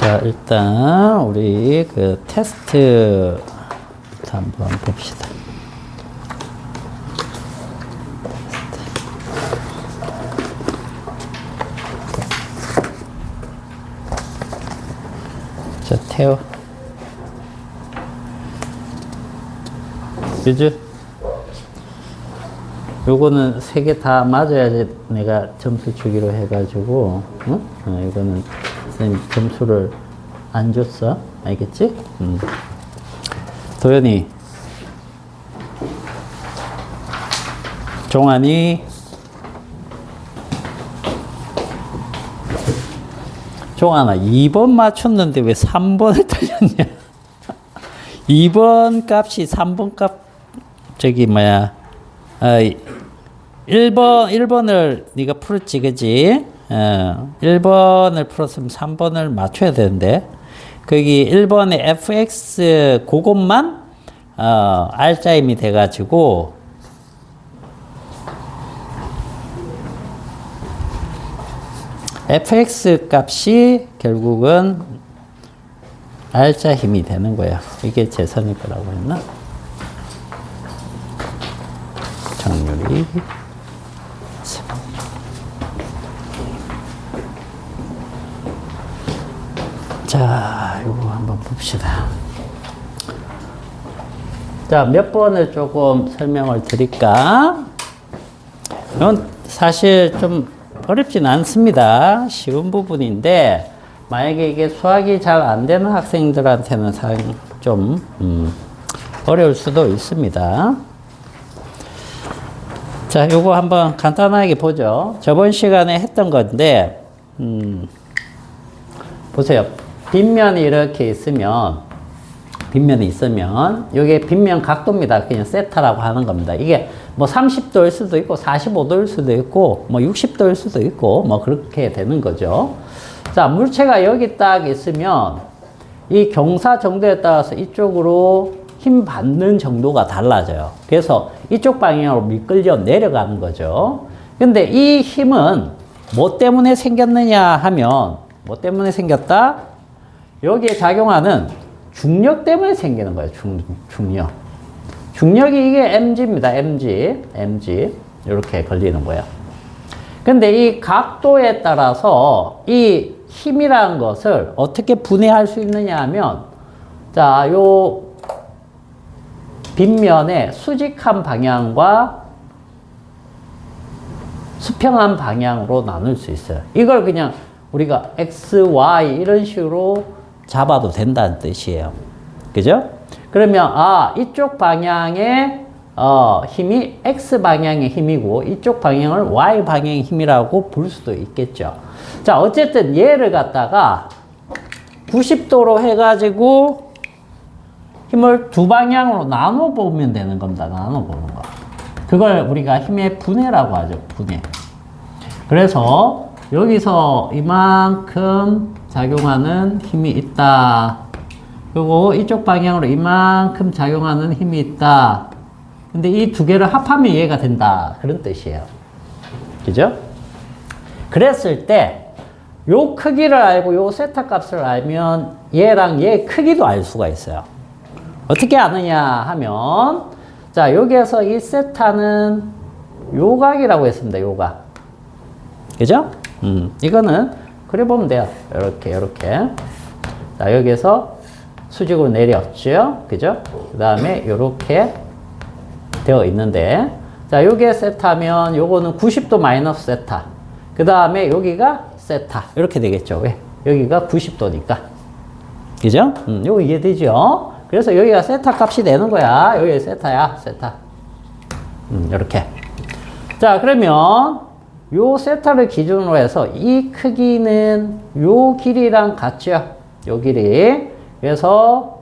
자, 일단 우리 그 테스트 한번 봅시다. 자, 태워. 그죠? 요거는 3개 다 맞아야지 내가 점수 주기로 해가지고, 응? 이거는 선생님 점수를 안 줬어. 알겠지? 도현이. 종환이. 종환아, 2번 맞췄는데 왜 3번을 틀렸냐? 2번 값이 3번 값, 저기, 뭐야. 1번을 네가 풀었지, 그지? 1번을 풀었으면 3번을 맞춰야 되는데, 거기 1번에 fx 그것만, r자임이 돼가지고, fx 값이 결국은 r자 힘이 되는 거야. 이게 재선일 거라고 했나? 정렬이. 자, 이거 한번 봅시다. 자, 몇 번을 조금 설명을 드릴까? 이건 사실 좀 어렵진 않습니다. 쉬운 부분인데, 만약에 이게 수학이 잘 안 되는 학생들한테는 좀, 어려울 수도 있습니다. 자, 요거 한번 간단하게 보죠. 저번 시간에 했던 건데, 보세요. 빗면이 이렇게 있으면, 요게 빗면 각도입니다. 그냥 세타라고 하는 겁니다. 이게 뭐 30도일 수도 있고, 45도일 수도 있고, 뭐 60도일 수도 있고, 뭐 그렇게 되는 거죠. 자, 물체가 여기 딱 있으면, 이 경사 정도에 따라서 이쪽으로 힘 받는 정도가 달라져요. 그래서 이쪽 방향으로 미끌려 내려가는 거죠. 근데 이 힘은 뭐 때문에 생겼느냐 하면, 뭐 때문에 생겼다? 여기에 작용하는 중력 때문에 생기는 거예요. 중력. 중력이 이게 mg입니다. mg. 이렇게 걸리는 거예요. 근데 이 각도에 따라서 이 힘이라는 것을 어떻게 분해할 수 있느냐 하면, 자, 요 빗면의 수직한 방향과 수평한 방향으로 나눌 수 있어요. 이걸 그냥 우리가 x, y 이런 식으로 잡아도 된다는 뜻이에요. 그죠? 그러면 이쪽 방향의 힘이 x 방향의 힘이고 이쪽 방향을 y 방향의 힘이라고 볼 수도 있겠죠. 자, 어쨌든 얘를 갖다가 90도로 해가지고 힘을 두 방향으로 나눠 보면 되는 겁니다. 나눠 보는 거. 그걸 우리가 힘의 분해라고 하죠. 분해. 그래서 여기서 이만큼 작용하는 힘이 있다. 그리고 이쪽 방향으로 이만큼 작용하는 힘이 있다. 근데 이 두 개를 합하면 얘가 된다. 그런 뜻이에요. 그죠? 그랬을 때, 요 크기를 알고 요 세타 값을 알면 얘랑 얘 크기도 알 수가 있어요. 어떻게 아느냐 하면, 자, 여기에서 이 세타는 요각이라고 했습니다. 요각. 그죠? 이거는 그려보면 돼요. 이렇게. 자, 여기에서 수직으로 내렸죠. 그죠? 그 다음에 이렇게 되어 있는데, 자, 요게 세타면 요거는 90도 마이너스 세타. 그 다음에 여기가 세타. 이렇게 되겠죠. 왜? 여기가 90도니까. 그죠? 요거 이해되죠? 그래서 여기가 세타 값이 되는 거야. 여기 세타야, 세타. 이렇게. 자, 그러면 요 세타를 기준으로 해서 이 크기는 요 길이랑 같죠. 요 길이. 그래서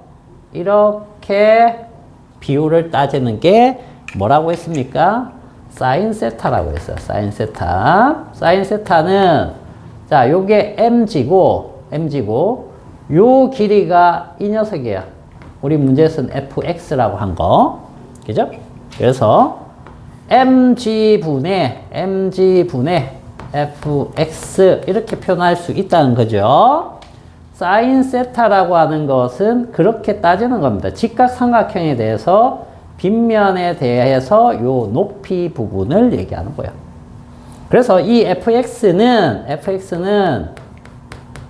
이렇게 비율을 따지는 게 뭐라고 했습니까? 사인 세타라고 했어요. 사인 세타. 사인 세타는, 자, 요게 mg고, 요 길이가 이 녀석이에요. 우리 문제에서는 fx라고 한 거. 그죠? 그래서 mg분의 fx 이렇게 표현할 수 있다는 거죠. 사인 세타라고 하는 것은 그렇게 따지는 겁니다. 직각삼각형에 대해서 빗면에 대해서 요 높이 부분을 얘기하는 거예요. 그래서 이 fx는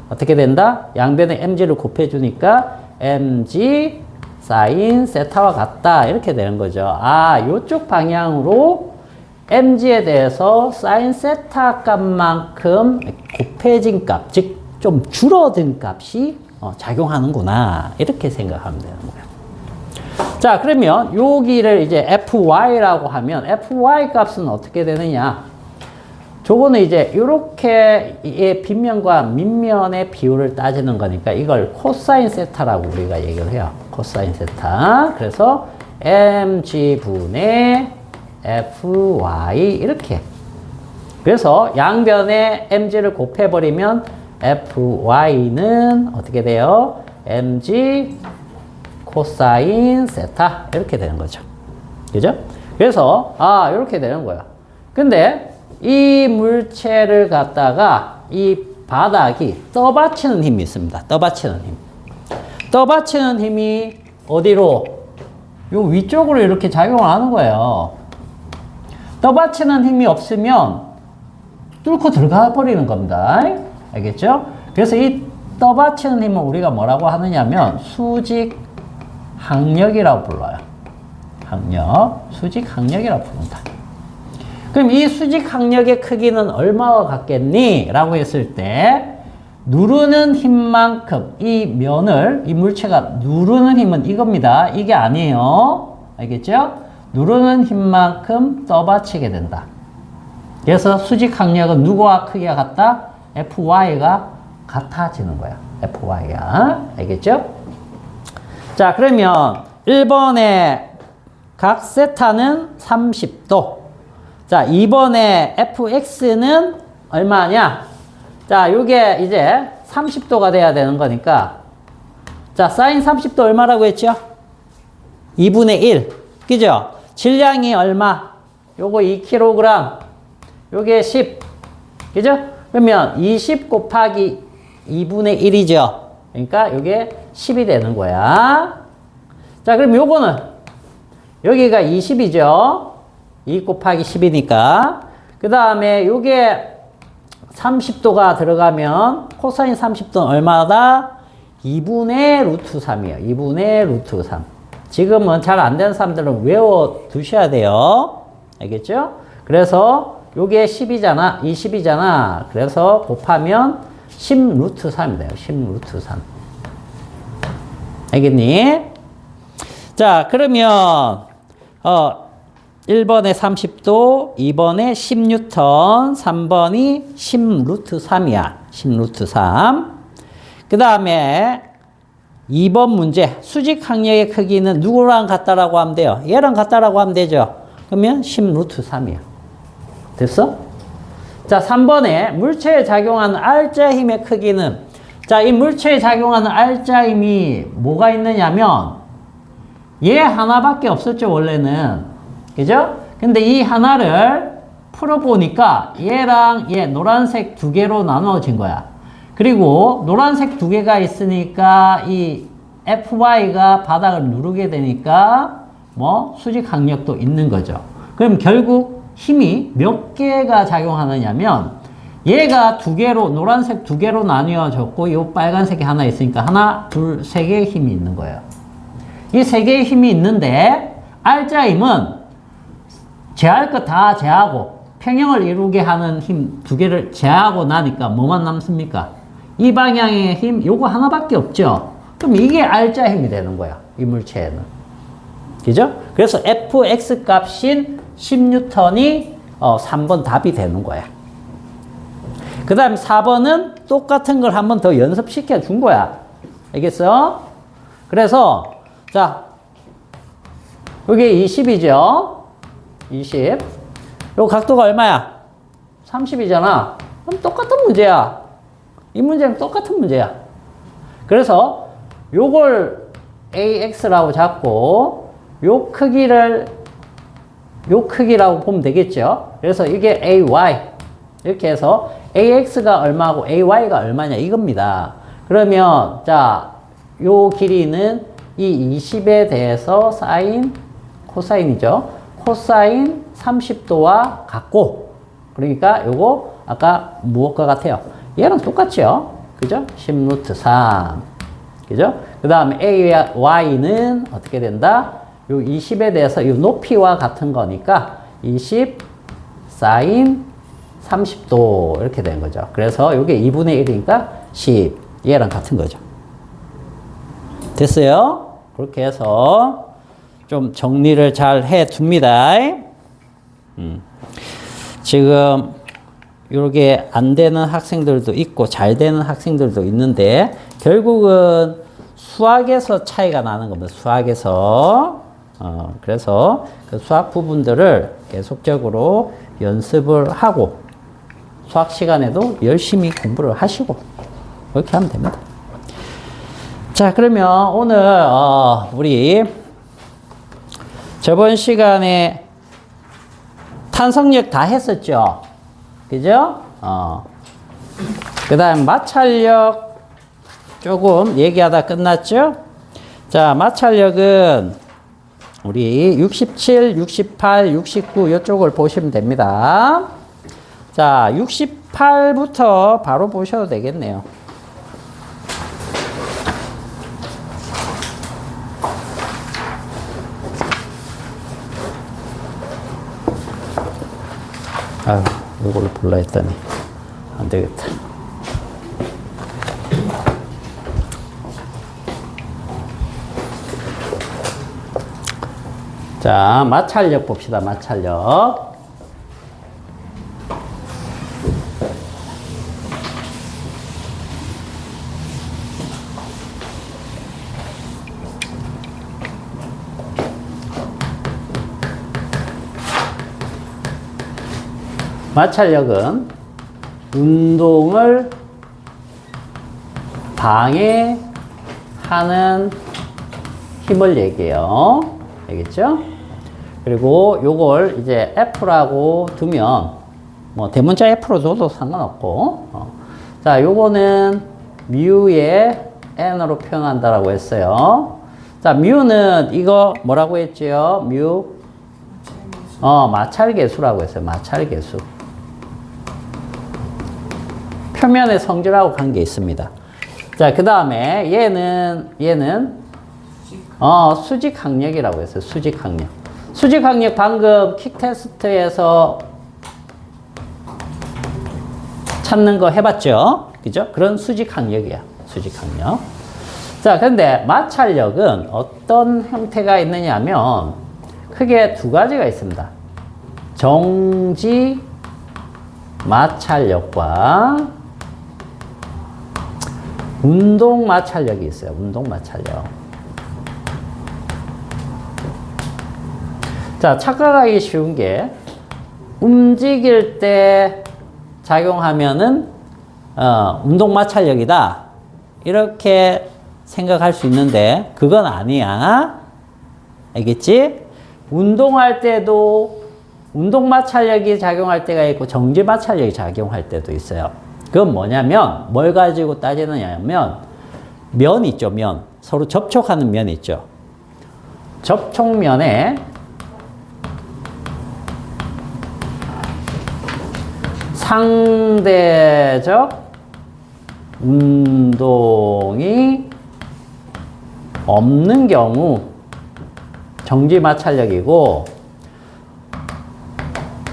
어떻게 된다? 양변에 mg를 곱해주니까 mg 사인 세타와 같다. 이렇게 되는 거죠. 아, 요쪽 방향으로 mg에 대해서 사인 세타 값만큼 곱해진 값, 즉 좀 줄어든 값이 작용하는구나. 이렇게 생각하면 되는 거예요. 자, 그러면 여기를 이제 fy라고 하면 fy 값은 어떻게 되느냐? 저거는 이제 이렇게 빗면과 밑면의 비율을 따지는 거니까 이걸 코사인 세타라고 우리가 얘기를 해요. 코사인 세타. 그래서 mg분의 fy 이렇게. 그래서 양변에 mg를 곱해버리면 fy는 어떻게 돼요? mg 코사인 세타 이렇게 되는 거죠. 그죠? 그래서 이렇게 되는 거야. 근데 이 물체를 갖다가 이 바닥이 떠받치는 힘이 있습니다. 떠받치는 힘. 떠받치는 힘이 어디로? 요 위쪽으로 이렇게 작용을 하는 거예요. 떠받치는 힘이 없으면 뚫고 들어가 버리는 겁니다. 알겠죠? 그래서 이 떠받치는 힘을 우리가 뭐라고 하느냐면 수직 항력이라고 불러요. 항력. 수직 항력이라고 부른다. 그럼 이 수직 항력의 크기는 얼마와 같겠니? 라고 했을 때 누르는 힘만큼 이 면을 이 물체가 누르는 힘은 이겁니다. 이게 아니에요. 알겠죠? 누르는 힘만큼 떠받치게 된다. 그래서 수직 항력은 누구와 크기가 같다? fy가 같아지는 거야. fy가. 알겠죠? 자, 그러면 1번의 각 세타는 30도. 자, 2번의 fx는 얼마냐? 자, 요게 이제 30도가 돼야 되는 거니까. 자, 사인 30도 얼마라고 했죠? 2분의 1. 그죠? 질량이 얼마? 요거 2kg. 요게 10. 그죠? 그러면 20 곱하기 2분의 1이죠. 그러니까 요게 10이 되는 거야. 자, 그럼 요거는 여기가 20이죠. 2 곱하기 10이니까. 그 다음에 요게 30도가 들어가면 코사인 30도는 얼마다? 2분의 루트 3이에요. 2분의 루트 3. 지금은 잘 안 되는 사람들은 외워 두셔야 돼요. 알겠죠? 그래서 요게 10이잖아. 20이잖아. 그래서 곱하면 10 루트 3이 돼요. 10 루트 3. 알겠니? 자, 그러면 1번에 30도, 2번에 10뉴턴, 3번이 10 루트 3이야. 10 루트 3. 그 다음에 2번 문제. 수직 항력의 크기는 누구랑 같다라고 하면 돼요? 얘랑 같다라고 하면 되죠? 그러면 10 루트 3이야. 됐어? 자, 3번에 물체에 작용하는 알자 힘의 크기는, 자, 이 물체에 작용하는 알자 힘이 뭐가 있느냐면 얘 하나밖에 없었죠, 원래는. 그죠? 근데 이 하나를 풀어보니까 얘랑 얘 노란색 두 개로 나눠진 거야. 그리고 노란색 두 개가 있으니까 이 FY가 바닥을 누르게 되니까 뭐 수직 항력도 있는 거죠. 그럼 결국 힘이 몇 개가 작용하느냐면 얘가 두 개로, 노란색 두 개로 나뉘어졌고 이 빨간색이 하나 있으니까 하나, 둘, 세 개의 힘이 있는 거예요. 이 세 개의 힘이 있는데 알자 힘은 제할 거 다 제하고 평형을 이루게 하는 힘 두 개를 제하고 나니까 뭐만 남습니까? 이 방향의 힘 요거 하나밖에 없죠. 그럼 이게 알자 힘이 되는 거야. 이 물체에는. 그죠? 그래서 fx 값인 10뉴턴이 3번 답이 되는 거야. 그 다음에 4번은 똑같은 걸 한 번 더 연습시켜 준 거야. 알겠어? 그래서 자, 여기 20이죠? 20. 요 각도가 얼마야? 30이잖아. 그럼 똑같은 문제야. 이 문제는 똑같은 문제야. 그래서 요걸 AX라고 잡고 요 크기라고 보면 되겠죠. 그래서 이게 AY 이렇게 해서 AX가 얼마고 AY가 얼마냐 이겁니다. 그러면, 자, 요 길이는 이 20에 대해서 사인, 코사인이죠. 코사인 30도와 같고, 그러니까 요거 아까 무엇과 같아요? 얘랑 똑같죠? 그죠? 10루트 3. 그죠? 그 다음에 A와 Y는 어떻게 된다? 요 20에 대해서 요 높이와 같은 거니까 20 사인 30도 이렇게 된 거죠. 그래서 요게 2분의 1이니까 10. 얘랑 같은 거죠. 됐어요? 그렇게 해서 좀 정리를 잘 해 둡니다. 지금 이렇게 안 되는 학생들도 있고 잘 되는 학생들도 있는데 결국은 수학에서 차이가 나는 겁니다. 수학에서. 그래서 그 수학 부분들을 계속적으로 연습을 하고 수학 시간에도 열심히 공부를 하시고 그렇게 하면 됩니다. 자, 그러면 오늘 우리 저번 시간에 탄성력 다 했었죠? 그죠? 그 다음 마찰력 조금 얘기하다 끝났죠? 자, 마찰력은 우리 67, 68, 69 이쪽을 보시면 됩니다. 자, 68부터 바로 보셔도 되겠네요. 아유, 이걸로 볼라 했더니 안 되겠다. 자, 마찰력 봅시다. 마찰력. 마찰력은 운동을 방해하는 힘을 얘기해요. 알겠죠? 그리고 요걸 이제 F라고 두면 뭐 대문자 F로 줘도 상관없고 자, 요거는 뮤의 n으로 표현한다라고 했어요. 자, 뮤는 이거 뭐라고 했죠? 뮤 마찰계수라고 했어요. 마찰계수. 표면의 성질하고 관계 있습니다. 자, 그 다음에 얘는 수직항력이라고 했어요. 수직항력. 수직항력 방금 킥 테스트에서 찾는 거 해봤죠? 그죠? 그런 수직항력이야. 수직항력. 자, 근데 마찰력은 어떤 형태가 있느냐 하면 크게 두 가지가 있습니다. 정지 마찰력과 운동 마찰력이 있어요. 운동 마찰력. 자, 착각하기 쉬운 게 움직일 때 작용하면은 운동 마찰력이다. 이렇게 생각할 수 있는데 그건 아니야. 알겠지? 운동할 때도 운동 마찰력이 작용할 때가 있고 정지 마찰력이 작용할 때도 있어요. 그건 뭐냐면 뭘 가지고 따지느냐면 면 있죠. 면. 서로 접촉하는 면 있죠. 접촉면에 상대적 운동이 없는 경우 정지 마찰력이고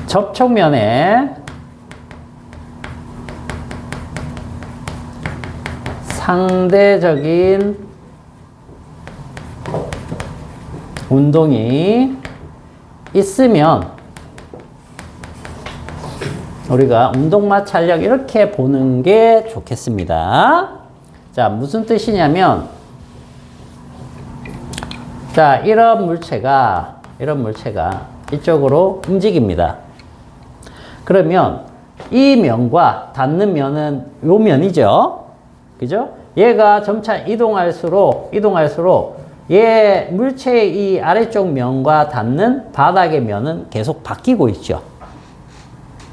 접촉면에 상대적인 운동이 있으면 우리가 운동 마찰력 이렇게 보는 게 좋겠습니다. 자, 무슨 뜻이냐면 자, 이런 물체가 이쪽으로 움직입니다. 그러면 이 면과 닿는 면은 요 면이죠. 그죠? 얘가 점차 이동할수록 얘 물체의 이 아래쪽 면과 닿는 바닥의 면은 계속 바뀌고 있죠.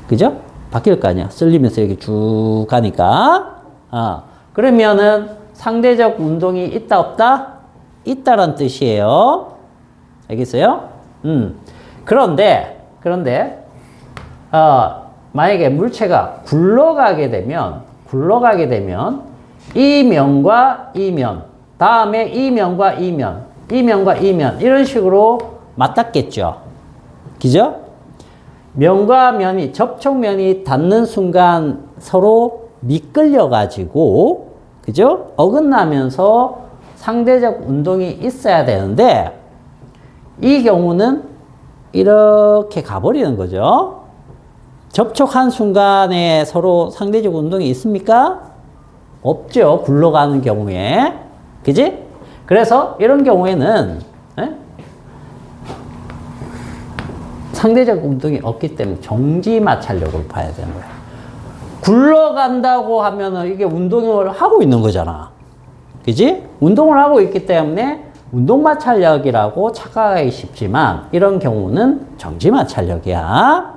그죠? 바뀔 거 아니야. 쓸리면서 이렇게 쭉 가니까. 그러면은 상대적 운동이 있다 없다? 있다란 뜻이에요. 알겠어요? 그런데 만약에 물체가 굴러가게 되면 이 면과 이 면, 다음에 이 면과 이 면, 이 면과 이 면 이런 식으로 맞닿겠죠. 그죠? 면과 면이 접촉면이 닿는 순간 서로 미끌려 가지고 그죠? 어긋나면서 상대적 운동이 있어야 되는데 이 경우는 이렇게 가버리는 거죠. 접촉한 순간에 서로 상대적 운동이 있습니까? 없죠. 굴러가는 경우에. 그지? 그래서 이런 경우에는 상대적 운동이 없기 때문에 정지 마찰력으로 봐야 되는 거예요. 굴러간다고 하면은 이게 운동을 하고 있는 거잖아. 그지? 운동을 하고 있기 때문에 운동 마찰력이라고 착각하기 쉽지만 이런 경우는 정지 마찰력이야.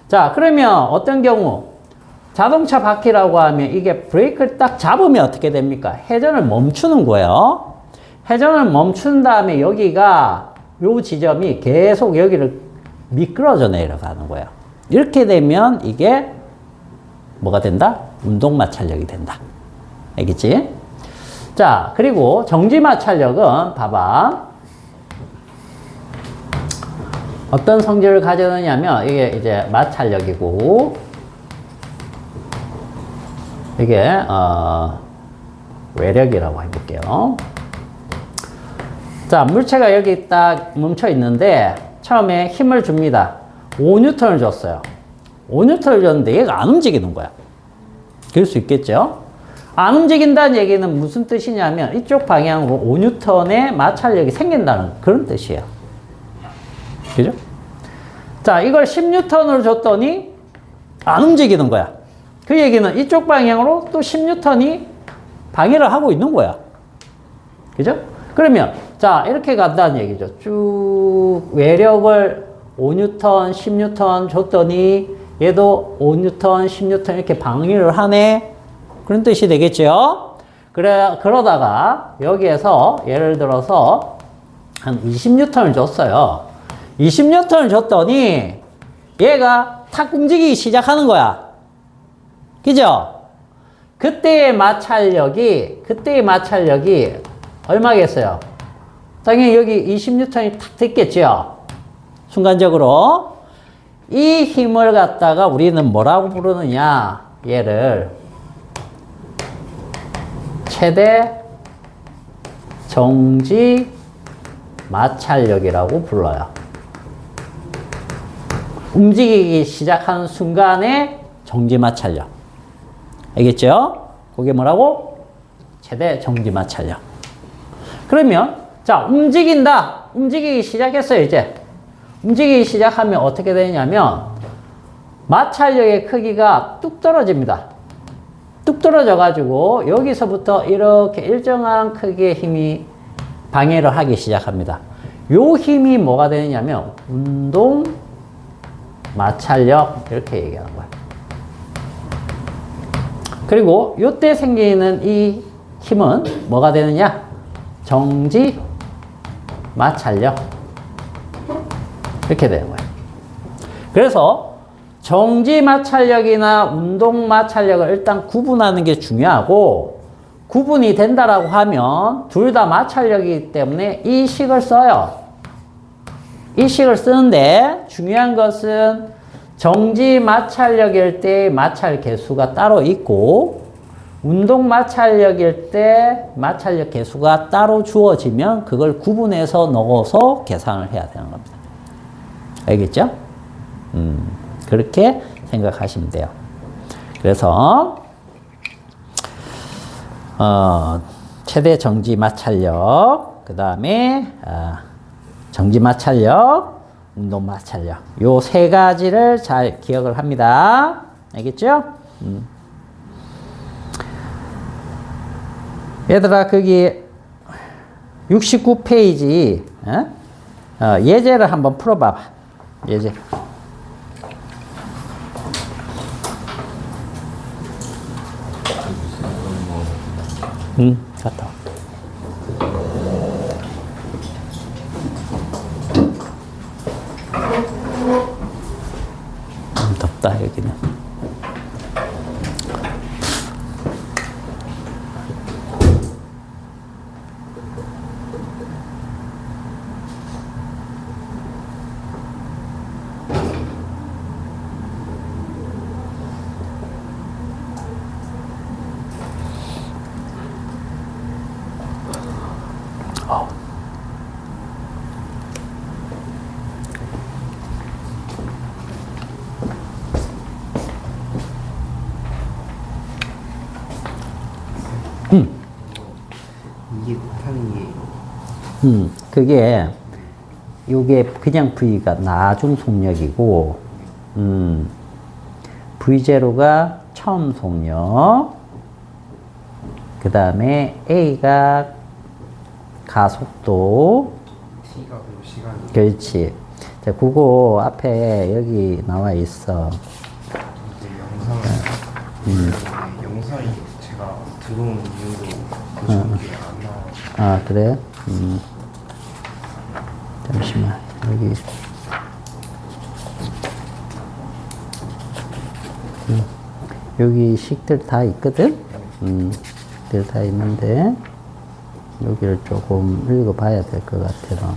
자, 그러면 어떤 경우? 자동차 바퀴라고 하면 이게 브레이크를 딱 잡으면 어떻게 됩니까? 회전을 멈추는 거예요. 회전을 멈춘 다음에 여기가 요 지점이 계속 여기를 미끄러져 내려가는 거예요. 이렇게 되면 이게 뭐가 된다? 운동 마찰력이 된다. 알겠지? 자, 그리고 정지 마찰력은 봐봐. 어떤 성질을 가져느냐면 이게 이제 마찰력이고 이게 외력이라고 해볼게요. 자, 물체가 여기 딱 멈춰 있는데 처음에 힘을 줍니다. 5N을 줬어요. 5N을 줬는데 얘가 안 움직이는 거야. 그럴 수 있겠죠? 안 움직인다는 얘기는 무슨 뜻이냐면 이쪽 방향으로 5N의 마찰력이 생긴다는 그런 뜻이에요. 그죠? 자, 이걸 10N으로 줬더니 안 움직이는 거야. 그 얘기는 이쪽 방향으로 또 10N이 방해를 하고 있는 거야. 그죠? 그러면 자, 이렇게 간다는 얘기죠. 쭉 외력을 5N, 10N 줬더니 얘도 5N, 10N 이렇게 방해를 하네. 그런 뜻이 되겠죠? 그러다가 여기에서 예를 들어서 한 20N을 줬어요. 20N을 줬더니 얘가 탁 움직이기 시작하는 거야. 그죠? 그때의 마찰력이 얼마겠어요? 당연히 여기 20N이 탁 됐겠죠? 순간적으로. 이 힘을 갖다가 우리는 뭐라고 부르느냐? 얘를 최대 정지 마찰력이라고 불러요. 움직이기 시작하는 순간에 정지 마찰력. 알겠죠? 그게 뭐라고? 최대 정지 마찰력. 그러면 자, 움직이기 시작했어요. 이제 움직이기 시작하면 어떻게 되냐면 마찰력의 크기가 뚝 떨어집니다. 뚝 떨어져 가지고 여기서부터 이렇게 일정한 크기의 힘이 방해를 하기 시작합니다. 요 힘이 뭐가 되느냐면 운동 마찰력 이렇게 얘기하는 거예요. 그리고 요때 생기는 이 힘은 뭐가 되느냐? 정지 마찰력 이렇게 되는 거예요. 그래서 정지 마찰력이나 운동 마찰력을 일단 구분하는 게 중요하고, 구분이 된다라고 하면 둘 다 마찰력이기 때문에 이 식을 써요. 이 식을 쓰는데 중요한 것은 정지 마찰력일 때 마찰 개수가 따로 있고 운동 마찰력일 때 마찰력 개수가 따로 주어지면 그걸 구분해서 넣어서 계산을 해야 되는 겁니다. 알겠죠? 그렇게 생각하시면 돼요. 그래서 최대 정지 마찰력, 그 다음에 정지 마찰력, 운동 마찰력, 요 세 가지를 잘 기억을 합니다. 알겠죠? 얘들아, 거기 69페이지 예제를 한번 풀어봐봐. 예제. 갔다 와. 덥다, 여기는. 이게 못하는 게 그게, 요게 그냥 V가 나중 속력이고, V0가 처음 속력, 그 다음에 A가 가속도, T가 그 시간이 그렇지. 자, 그거 앞에 여기 나와 있어. 이제 영상이 제가 들어온 이유로 그 전기가 안 나와요. 아, 그래? 잠시만, 여기. 여기 식들 다 있거든? 식들 다 있는데, 여기를 조금 읽어봐야 될 것 같아, 너.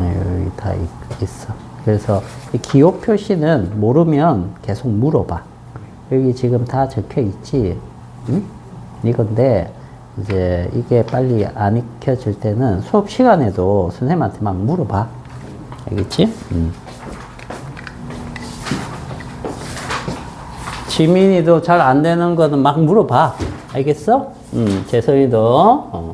여기 다 있어. 그래서 이 기호 표시는 모르면 계속 물어봐. 여기 지금 다 적혀 있지? 응? 이건데, 이제 이게 빨리 안 익혀질 때는 수업 시간에도 선생님한테 막 물어봐. 알겠지? 지민이도 잘 안 되는 거는 막 물어봐. 알겠어? 재성이도.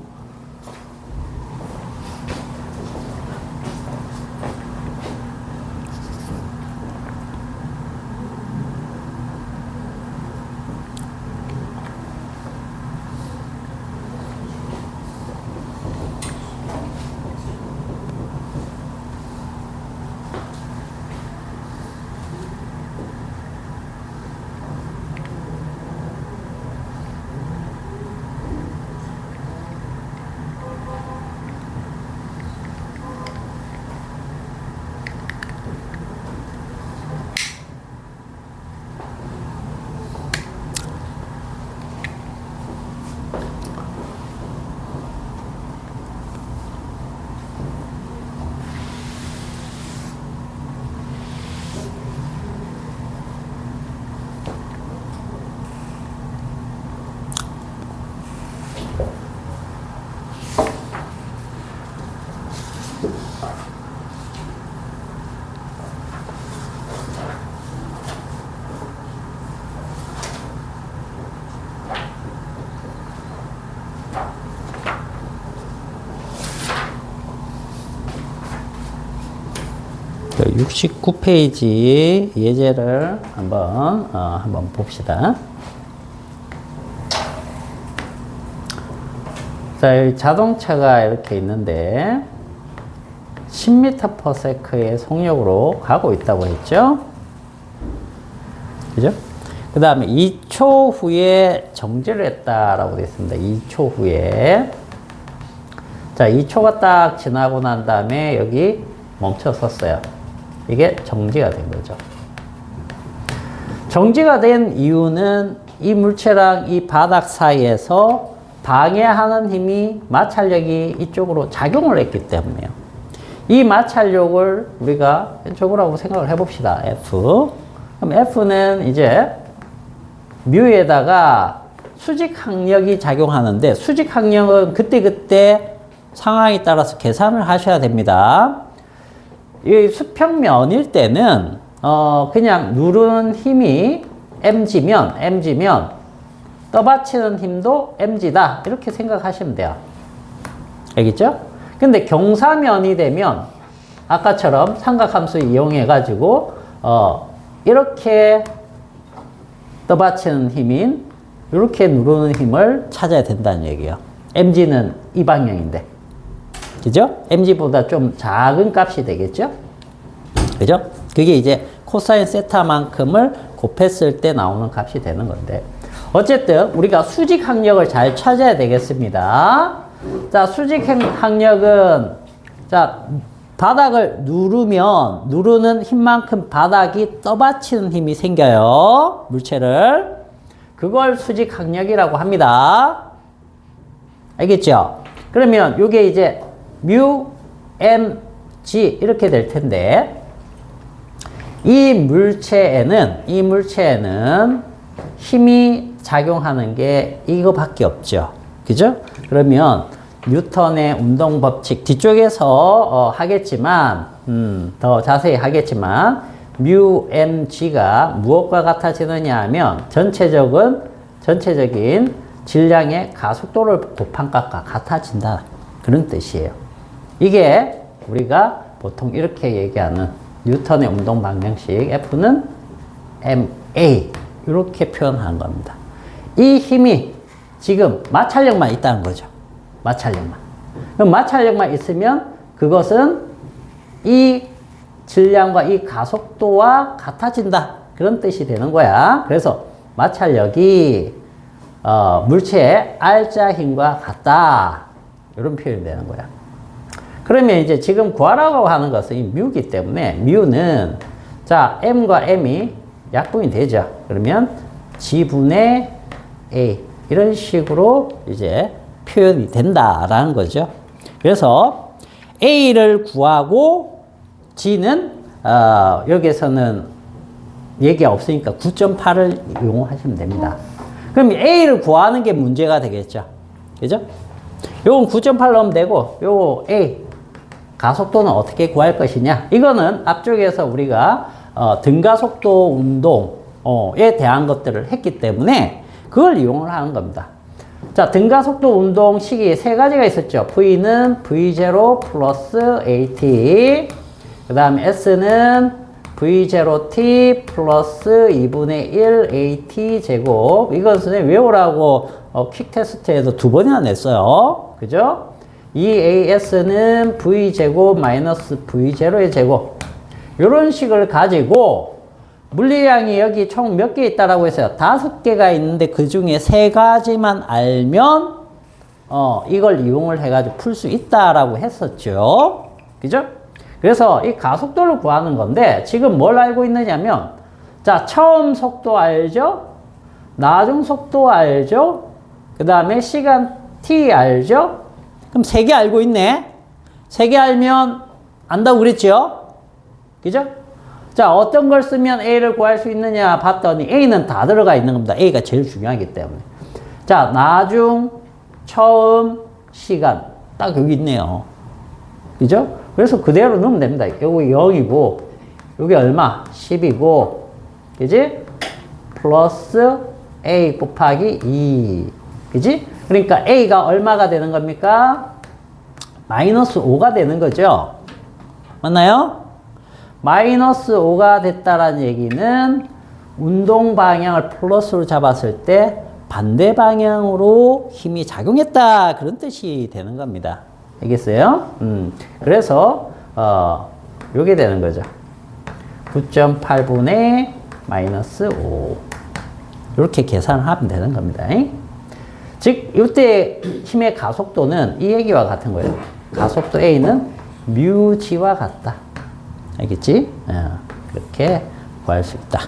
그 69페이지 예제를 한번 봅시다. 자, 여기 자동차가 이렇게 있는데 10m/s의 속력으로 가고 있다고 했죠? 그죠? 그 다음에 2초 후에 정지를 했다라고 되어 있습니다. 2초 후에. 자, 2초가 딱 지나고 난 다음에 여기 멈춰 섰어요. 이게 정지가 된 거죠. 정지가 된 이유는 이 물체랑 이 바닥 사이에서 방해하는 힘이 마찰력이 이쪽으로 작용을 했기 때문에요. 이 마찰력을 우리가 저거라고 생각을 해봅시다. F. 그럼 F는 이제 뮤에다가 수직 항력이 작용하는데 수직 항력은 그때그때 상황에 따라서 계산을 하셔야 됩니다. 이 수평면일 때는 그냥 누르는 힘이 mg면 떠받치는 힘도 mg다 이렇게 생각하시면 돼요. 알겠죠? 근데 경사면이 되면 아까처럼 삼각함수 이용해 가지고 이렇게 떠받치는 힘인 이렇게 누르는 힘을 찾아야 된다는 얘기예요. mg는 이 방향인데, 그죠? mg보다 좀 작은 값이 되겠죠? 그죠? 그게 이제 코사인 세타만큼을 곱했을 때 나오는 값이 되는 건데, 어쨌든 우리가 수직 항력을 잘 찾아야 되겠습니다. 자, 수직 항력은 자, 바닥을 누르는 힘만큼 바닥이 떠받치는 힘이 생겨요. 물체를. 그걸 수직 항력이라고 합니다. 알겠죠? 그러면 이게 이제 뮤 mg 이렇게 될 텐데 이 물체에는 힘이 작용하는 게 이거밖에 없죠. 그죠? 그러면 뉴턴의 운동 법칙 뒤쪽에서 하겠지만 더 자세히 하겠지만 뮤 mg가 무엇과 같아지느냐 하면 전체적인 질량의 가속도를 곱한 값과 같아진다. 그런 뜻이에요. 이게 우리가 보통 이렇게 얘기하는 뉴턴의 운동 방정식 F는 ma 이렇게 표현한 겁니다. 이 힘이 지금 마찰력만 있다는 거죠. 마찰력만. 그럼 마찰력만 있으면 그것은 이 질량과 이 가속도와 같아진다. 그런 뜻이 되는 거야. 그래서 마찰력이 물체의 R자 힘과 같다. 이런 표현이 되는 거야. 그러면 이제 지금 구하라고 하는 것은 이 뮤기 때문에 뮤는 자 M과 M이 약분이 되죠. 그러면 G분의 A 이런 식으로 이제 표현이 된다라는 거죠. 그래서 A를 구하고 G는 여기에서는 얘기가 없으니까 9.8을 이용하시면 됩니다. 그럼 A를 구하는 게 문제가 되겠죠. 그죠? 요건 9.8 넣으면 되고 요 A 가속도는 어떻게 구할 것이냐. 이거는 앞쪽에서 우리가 등가속도 운동에 대한 것들을 했기 때문에 그걸 이용을 하는 겁니다. 자, 등가속도 운동 식이 세 가지가 있었죠. V는 V0 플러스 AT, 그 다음에 S는 V0T 플러스 2분의 1 AT 제곱. 이건 선생님 외우라고 퀵 테스트에서 2번이나 냈어요. 그죠? 이 AS는 V제곱 마이너스 V0의 제곱. 이런 식을 가지고 물리량이 여기 총 몇 개 있다라고 했어요. 5개가 있는데 그 중에 3가지만 알면 이걸 이용을 해가지고 풀 수 있다라고 했었죠. 그죠? 그래서 이 가속도를 구하는 건데 지금 뭘 알고 있느냐면 자, 처음 속도 알죠? 나중 속도 알죠? 그 다음에 시간 t 알죠? 그럼 3개 알고 있네. 3개 알면 안다고 그랬죠? 그죠? 자, 어떤 걸 쓰면 A를 구할 수 있느냐 봤더니 A는 다 들어가 있는 겁니다. A가 제일 중요하기 때문에. 자, 나중, 처음, 시간. 딱 여기 있네요. 그죠? 그래서 그대로 넣으면 됩니다. 여기 0이고, 여기 얼마? 10이고, 그지? 플러스 A 곱하기 2. 그지? 그러니까 A가 얼마가 되는 겁니까? 마이너스 5가 되는 거죠. 맞나요? 마이너스 5가 됐다라는 얘기는 운동 방향을 플러스로 잡았을 때 반대 방향으로 힘이 작용했다. 그런 뜻이 되는 겁니다. 알겠어요? 그래서 요게 되는 거죠. 9.8분의 마이너스 5. 이렇게 계산을 하면 되는 겁니다. 즉, 이때 힘의 가속도는 이 얘기와 같은 거예요. 가속도 A는 뮤g와 같다. 알겠지? 그렇게 구할 수 있다.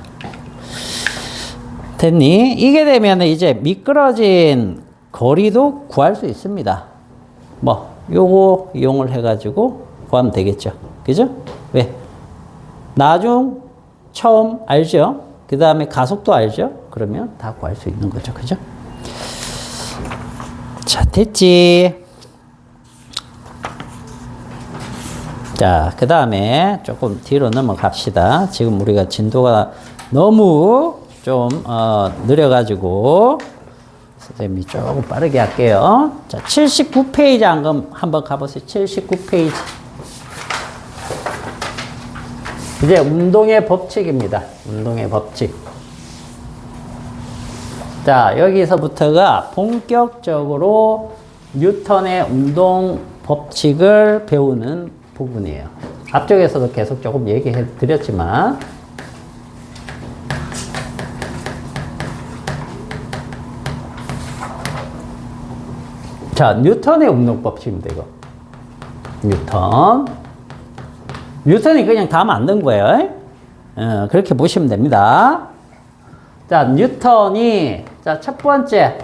됐니? 이게 되면 이제 미끄러진 거리도 구할 수 있습니다. 요거 이용을 해가지고 구하면 되겠죠. 그죠? 왜? 나중, 처음 알죠? 그 다음에 가속도 알죠? 그러면 다 구할 수 있는 거죠. 그죠? 자, 됐지? 자, 그 다음에 조금 뒤로 넘어갑시다. 지금 우리가 진도가 너무 좀 느려가지고 선생님이 조금 빠르게 할게요. 자, 79페이지 한번 가보세요. 79페이지. 이제 운동의 법칙입니다. 운동의 법칙. 자, 여기서부터가 본격적으로 뉴턴의 운동 법칙을 배우는 부분이에요. 앞쪽에서도 계속 조금 얘기해 드렸지만 자, 뉴턴의 운동법칙입니다, 이거. 뉴턴이 그냥 다 만든 거예요. 그렇게 보시면 됩니다. 자, 뉴턴이, 자, 첫 번째,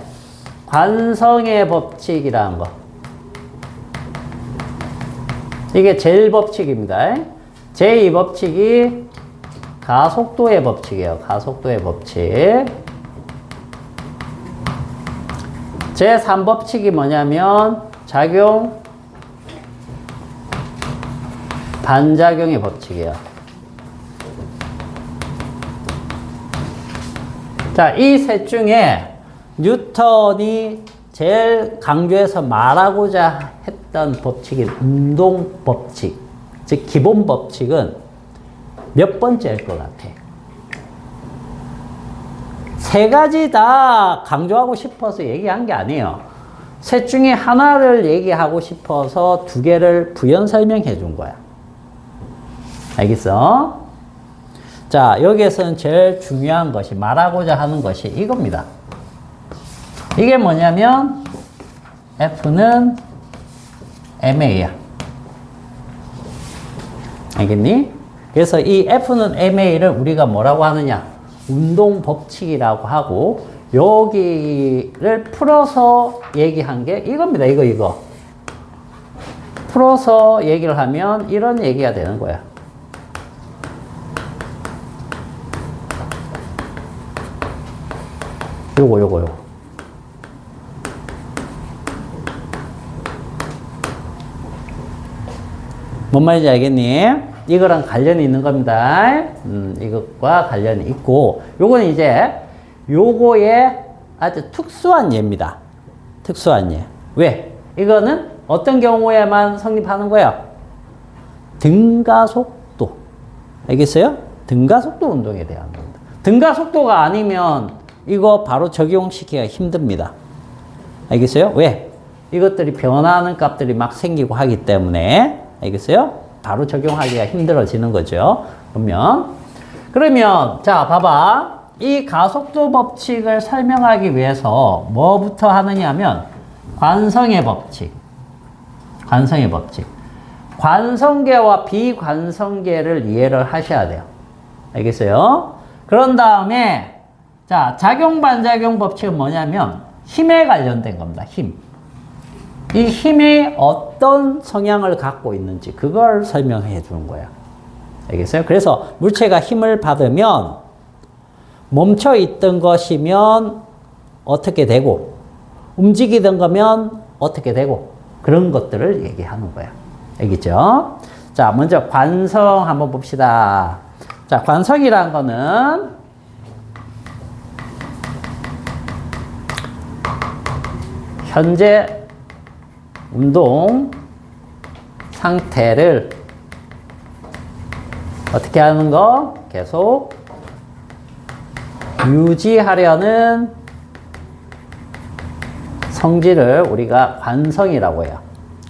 관성의 법칙이라는 거. 이게 제일 법칙입니다. 제2 법칙이 가속도의 법칙이에요. 가속도의 법칙. 제3 법칙이 뭐냐면, 작용, 반작용의 법칙이에요. 자, 이 셋 중에 뉴턴이 제일 강조해서 말하고자 했던 법칙인 운동 법칙, 즉 기본 법칙은 몇 번째일 것 같아? 세 가지 다 강조하고 싶어서 얘기한 게 아니에요. 셋 중에 하나를 얘기하고 싶어서 두 개를 부연 설명해 준 거야. 알겠어? 자, 여기에서는 제일 중요한 것이, 말하고자 하는 것이 이겁니다. 이게 뭐냐면, F는 MA야. 알겠니? 그래서 이 F는 MA를 우리가 뭐라고 하느냐? 운동 법칙이라고 하고, 여기를 풀어서 얘기한 게 이겁니다. 이거. 풀어서 얘기를 하면 이런 얘기가 되는 거야. 요거. 뭔 말인지 알겠니? 이거랑 관련이 있는 겁니다. 이것과 관련이 있고, 요거는 이제, 요거의 아주 특수한 예입니다. 특수한 예. 왜? 이거는 어떤 경우에만 성립하는 거야? 등가속도. 알겠어요? 등가속도 운동에 대한 겁니다. 등가속도가 아니면 이거 바로 적용시키기가 힘듭니다. 알겠어요? 왜? 이것들이 변화하는 값들이 막 생기고 하기 때문에, 알겠어요? 바로 적용하기가 힘들어지는 거죠. 그러면, 자, 봐봐. 이 가속도 법칙을 설명하기 위해서 뭐부터 하느냐 하면, 관성의 법칙. 관성계와 비관성계를 이해를 하셔야 돼요. 알겠어요? 그런 다음에, 자, 작용, 반작용 법칙은 뭐냐면 힘에 관련된 겁니다. 힘. 이 힘이 어떤 성향을 갖고 있는지 그걸 설명해 주는 거예요. 알겠어요? 그래서 물체가 힘을 받으면 멈춰 있던 것이면 어떻게 되고 움직이던 거면 어떻게 되고 그런 것들을 얘기하는 거예요. 알겠죠? 자, 먼저 관성 한번 봅시다. 자, 관성이라는 거는 현재 운동 상태를 어떻게 하는 거? 계속 유지하려는 성질을 우리가 관성이라고 해요.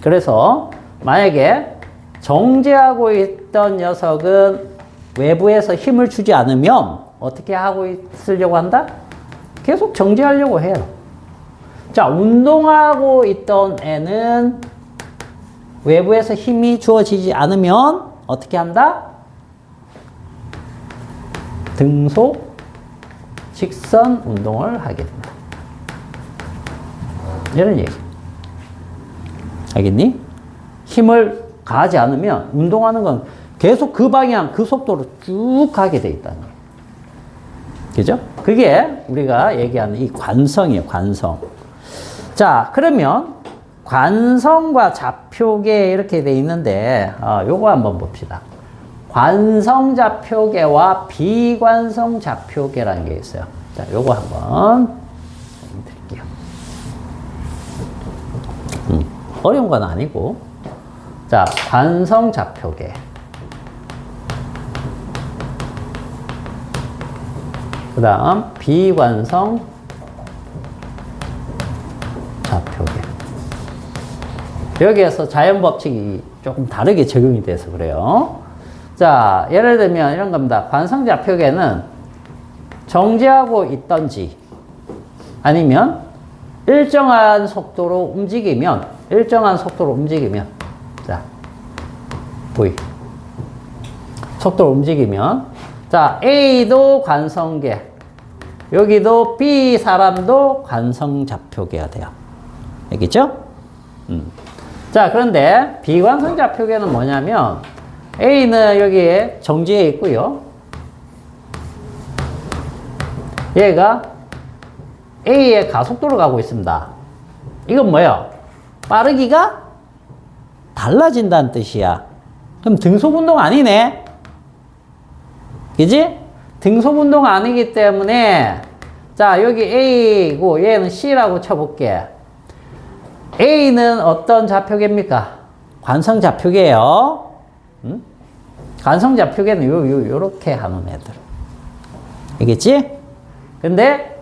그래서 만약에 정지하고 있던 녀석은 외부에서 힘을 주지 않으면 어떻게 하고 있으려고 한다? 계속 정지하려고 해요. 자, 운동하고 있던 애는 외부에서 힘이 주어지지 않으면 어떻게 한다? 등속, 직선 운동을 하게 된다. 이런 얘기. 알겠니? 힘을 가하지 않으면 운동하는 건 계속 그 방향, 그 속도로 쭉 가게 돼 있다는 거예요. 그죠? 그게 우리가 얘기하는 이 관성이에요, 관성. 자, 그러면 관성과 좌표계 이렇게 돼 있는데, 요거 한번 봅시다. 관성 좌표계와 비관성 좌표계라는 게 있어요. 자, 요거 한번 드릴게요. 어려운 건 아니고. 자, 관성 좌표계. 그 다음, 비관성 좌표계. 여기에서 자연법칙이 조금 다르게 적용이 돼서 그래요. 자, 예를 들면 이런 겁니다. 관성 좌표계는 정지하고 있던지 아니면 일정한 속도로 움직이면, 자, V. 속도로 움직이면, 자, A도 관성계, 여기도 B 사람도 관성좌표계가 돼요. 알겠죠? 자, 그런데 비관성좌표계는 뭐냐면, A는 여기에 정지해 있고요. 얘가 A의 가속도로 가고 있습니다. 이건 뭐예요? 빠르기가 달라진다는 뜻이야. 그럼 등속운동 아니네? 그지? 등속운동 아니기 때문에, 자, 여기 A고 얘는 C라고 쳐볼게. A는 어떤 좌표계입니까? 관성좌표계예요. 관성좌표계는 요렇게 하는 애들. 알겠지? 근데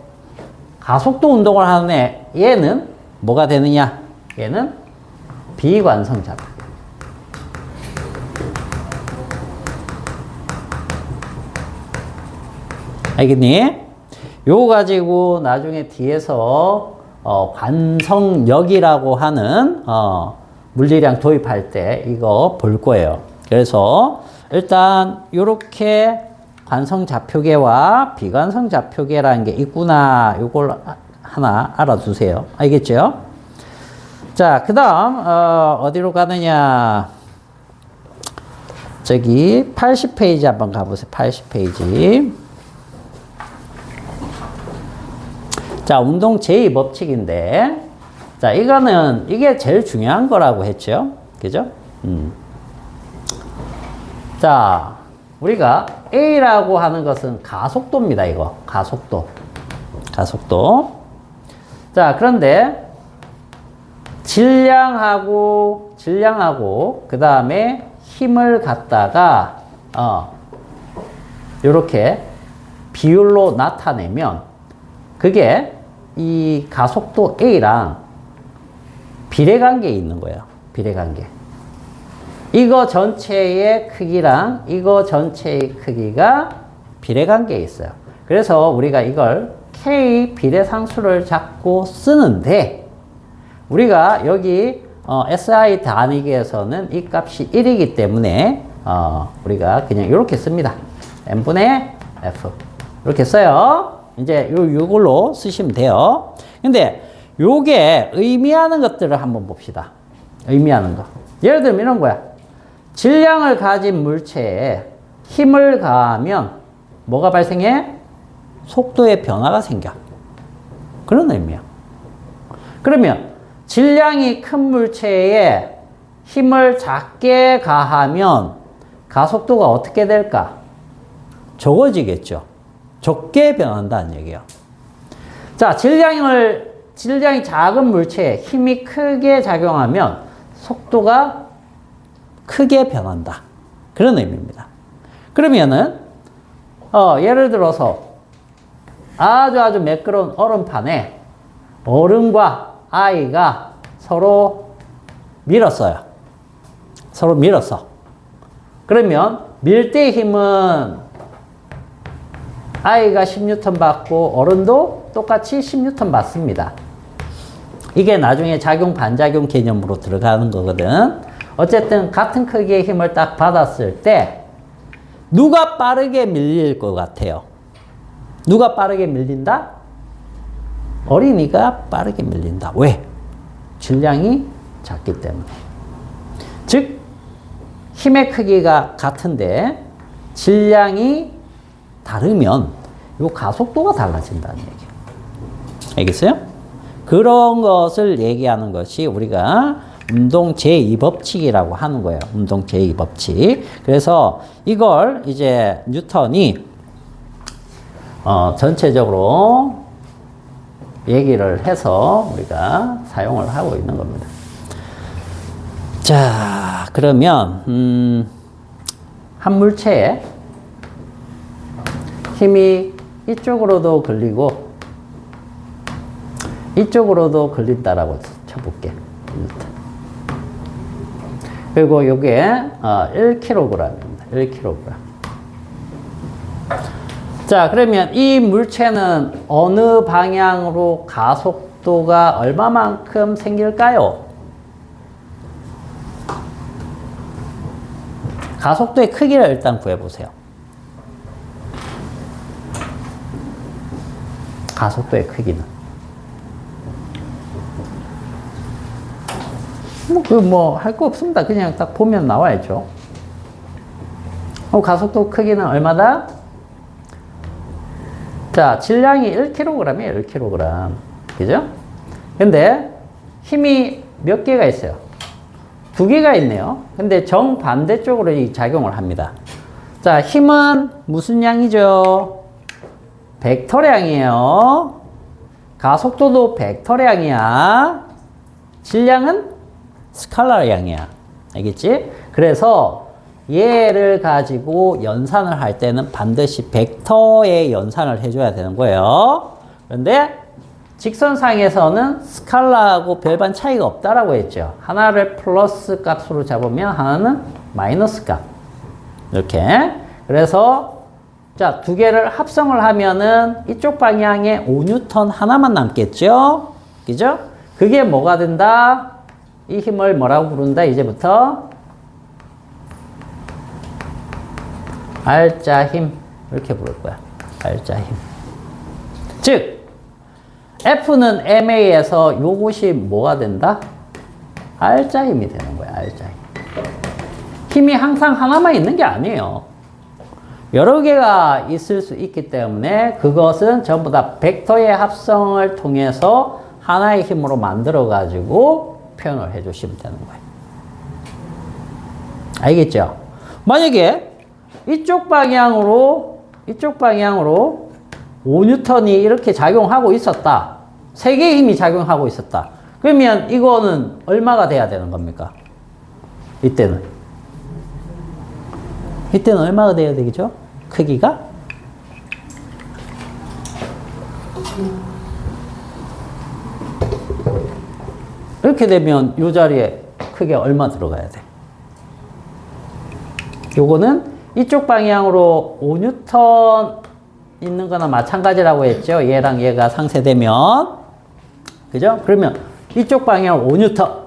가속도 운동을 하는 얘는 뭐가 되느냐? 얘는 비관성좌표. 알겠니? 요거 가지고 나중에 뒤에서 관성력이라고 하는 물리량 도입할 때 이거 볼 거예요. 그래서 일단 요렇게 관성좌표계와 비관성좌표계라는 게 있구나. 요걸 하나 알아두세요. 알겠죠? 자, 그 다음 어디로 가느냐. 저기 80페이지 한번 가보세요. 80페이지. 자, 운동 제2법칙인데, 자, 이게 제일 중요한 거라고 했죠. 그죠? 자, 우리가 A라고 하는 것은 가속도입니다, 이거. 가속도. 자, 그런데 질량하고, 그 다음에 힘을 갖다가, 요렇게 비율로 나타내면, 그게 이 가속도 A랑 비례관계에 있는 거예요. 비례관계. 이거 전체의 크기랑 이거 전체의 크기가 비례관계에 있어요. 그래서 우리가 이걸 K 비례상수를 잡고 쓰는데, 우리가 여기 SI 단위계에서는 이 값이 1이기 때문에 우리가 그냥 이렇게 씁니다. n분의 f 이렇게 써요. 이제 요걸로 쓰시면 돼요. 근데 요게 의미하는 것들을 한번 봅시다. 의미하는 거. 예를 들면 이런 거야. 질량을 가진 물체에 힘을 가하면 뭐가 발생해? 속도의 변화가 생겨. 그런 의미야. 그러면 질량이 큰 물체에 힘을 작게 가하면 가속도가 어떻게 될까? 적어지겠죠. 적게 변한다는 얘기예요. 자, 질량이 작은 물체에 힘이 크게 작용하면 속도가 크게 변한다. 그런 의미입니다. 그러면은 예를 들어서 아주 매끄러운 얼음판에 어른과 아이가 서로 밀었어요. 서로 밀었어. 그러면 밀 때 힘은 아이가 10N 받고 어른도 똑같이 10N 받습니다. 이게 나중에 작용 반작용 개념으로 들어가는 거거든. 어쨌든 같은 크기의 힘을 딱 받았을 때 누가 빠르게 밀릴 것 같아요? 누가 빠르게 밀린다? 어린이가 빠르게 밀린다. 왜? 질량이 작기 때문에. 즉 힘의 크기가 같은데 질량이 다르면 요 가속도가 달라진다는 얘기예요. 알겠어요? 그런 것을 얘기하는 것이 우리가 운동 제2법칙이라고 하는 거예요. 운동 제2법칙. 그래서 이걸 이제 뉴턴이 전체적으로 얘기를 해서 우리가 사용을 하고 있는 겁니다. 자, 그러면 한 물체에 힘이 이쪽으로도 걸리고 이쪽으로도 걸린다라고 쳐볼게. 그리고 이게 1kg입니다. 1kg. 자, 그러면 이 물체는 어느 방향으로 가속도가 얼마만큼 생길까요? 가속도의 크기를 일단 구해보세요. 가속도의 크기는. 할 거 없습니다. 그냥 딱 보면 나와야죠. 가속도 크기는 얼마다? 자, 질량이 1kg이에요, 1kg. 그죠? 근데 힘이 몇 개가 있어요? 2개가 있네요. 근데 정반대쪽으로 이 작용을 합니다. 자, 힘은 무슨 양이죠? 벡터량이에요. 가속도도 벡터량이야. 질량은 스칼라량이야. 알겠지? 그래서 얘를 가지고 연산을 할 때는 반드시 벡터의 연산을 해줘야 되는 거예요. 그런데 직선상에서는 스칼라하고 별반 차이가 없다라고 했죠. 하나를 플러스 값으로 잡으면 하나는 마이너스 값. 이렇게. 그래서 자, 2개를 합성을 하면은 이쪽 방향에 5N 하나만 남겠죠? 그죠? 그게 뭐가 된다? 이 힘을 뭐라고 부른다? 이제부터 알짜 힘. 이렇게 부를 거야. 알짜 힘. 즉 F는 MA에서 요것이 뭐가 된다? 알짜 힘이 되는 거야. 알짜 힘. 힘이 항상 하나만 있는 게 아니에요. 여러 개가 있을 수 있기 때문에 그것은 전부 다 벡터의 합성을 통해서 하나의 힘으로 만들어 가지고 표현을 해 주시면 되는 거예요. 알겠죠? 만약에 이쪽 방향으로 5N이 이렇게 작용하고 있었다. 3개의 힘이 작용하고 있었다. 그러면 이거는 얼마가 돼야 되는 겁니까? 이때는 얼마가 돼야 되겠죠? 크기가? 이렇게 되면 이 자리에 크게 얼마 들어가야 돼? 요거는 이쪽 방향으로 5N 있는 거나 마찬가지라고 했죠. 얘랑 얘가 상쇄되면. 그죠? 그러면 이쪽 방향 5N,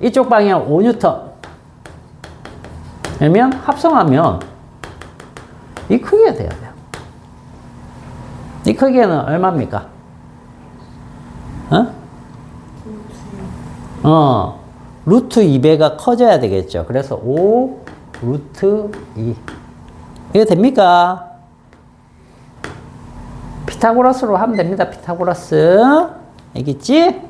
이쪽 방향 5N. 그러면 합성하면 이 크기가 돼야 돼요. 이 크기는 얼마입니까? 루트 2배가 커져야 되겠죠. 그래서 5 루트 2. 이거 됩니까? 피타고라스로 하면 됩니다. 피타고라스. 알겠지?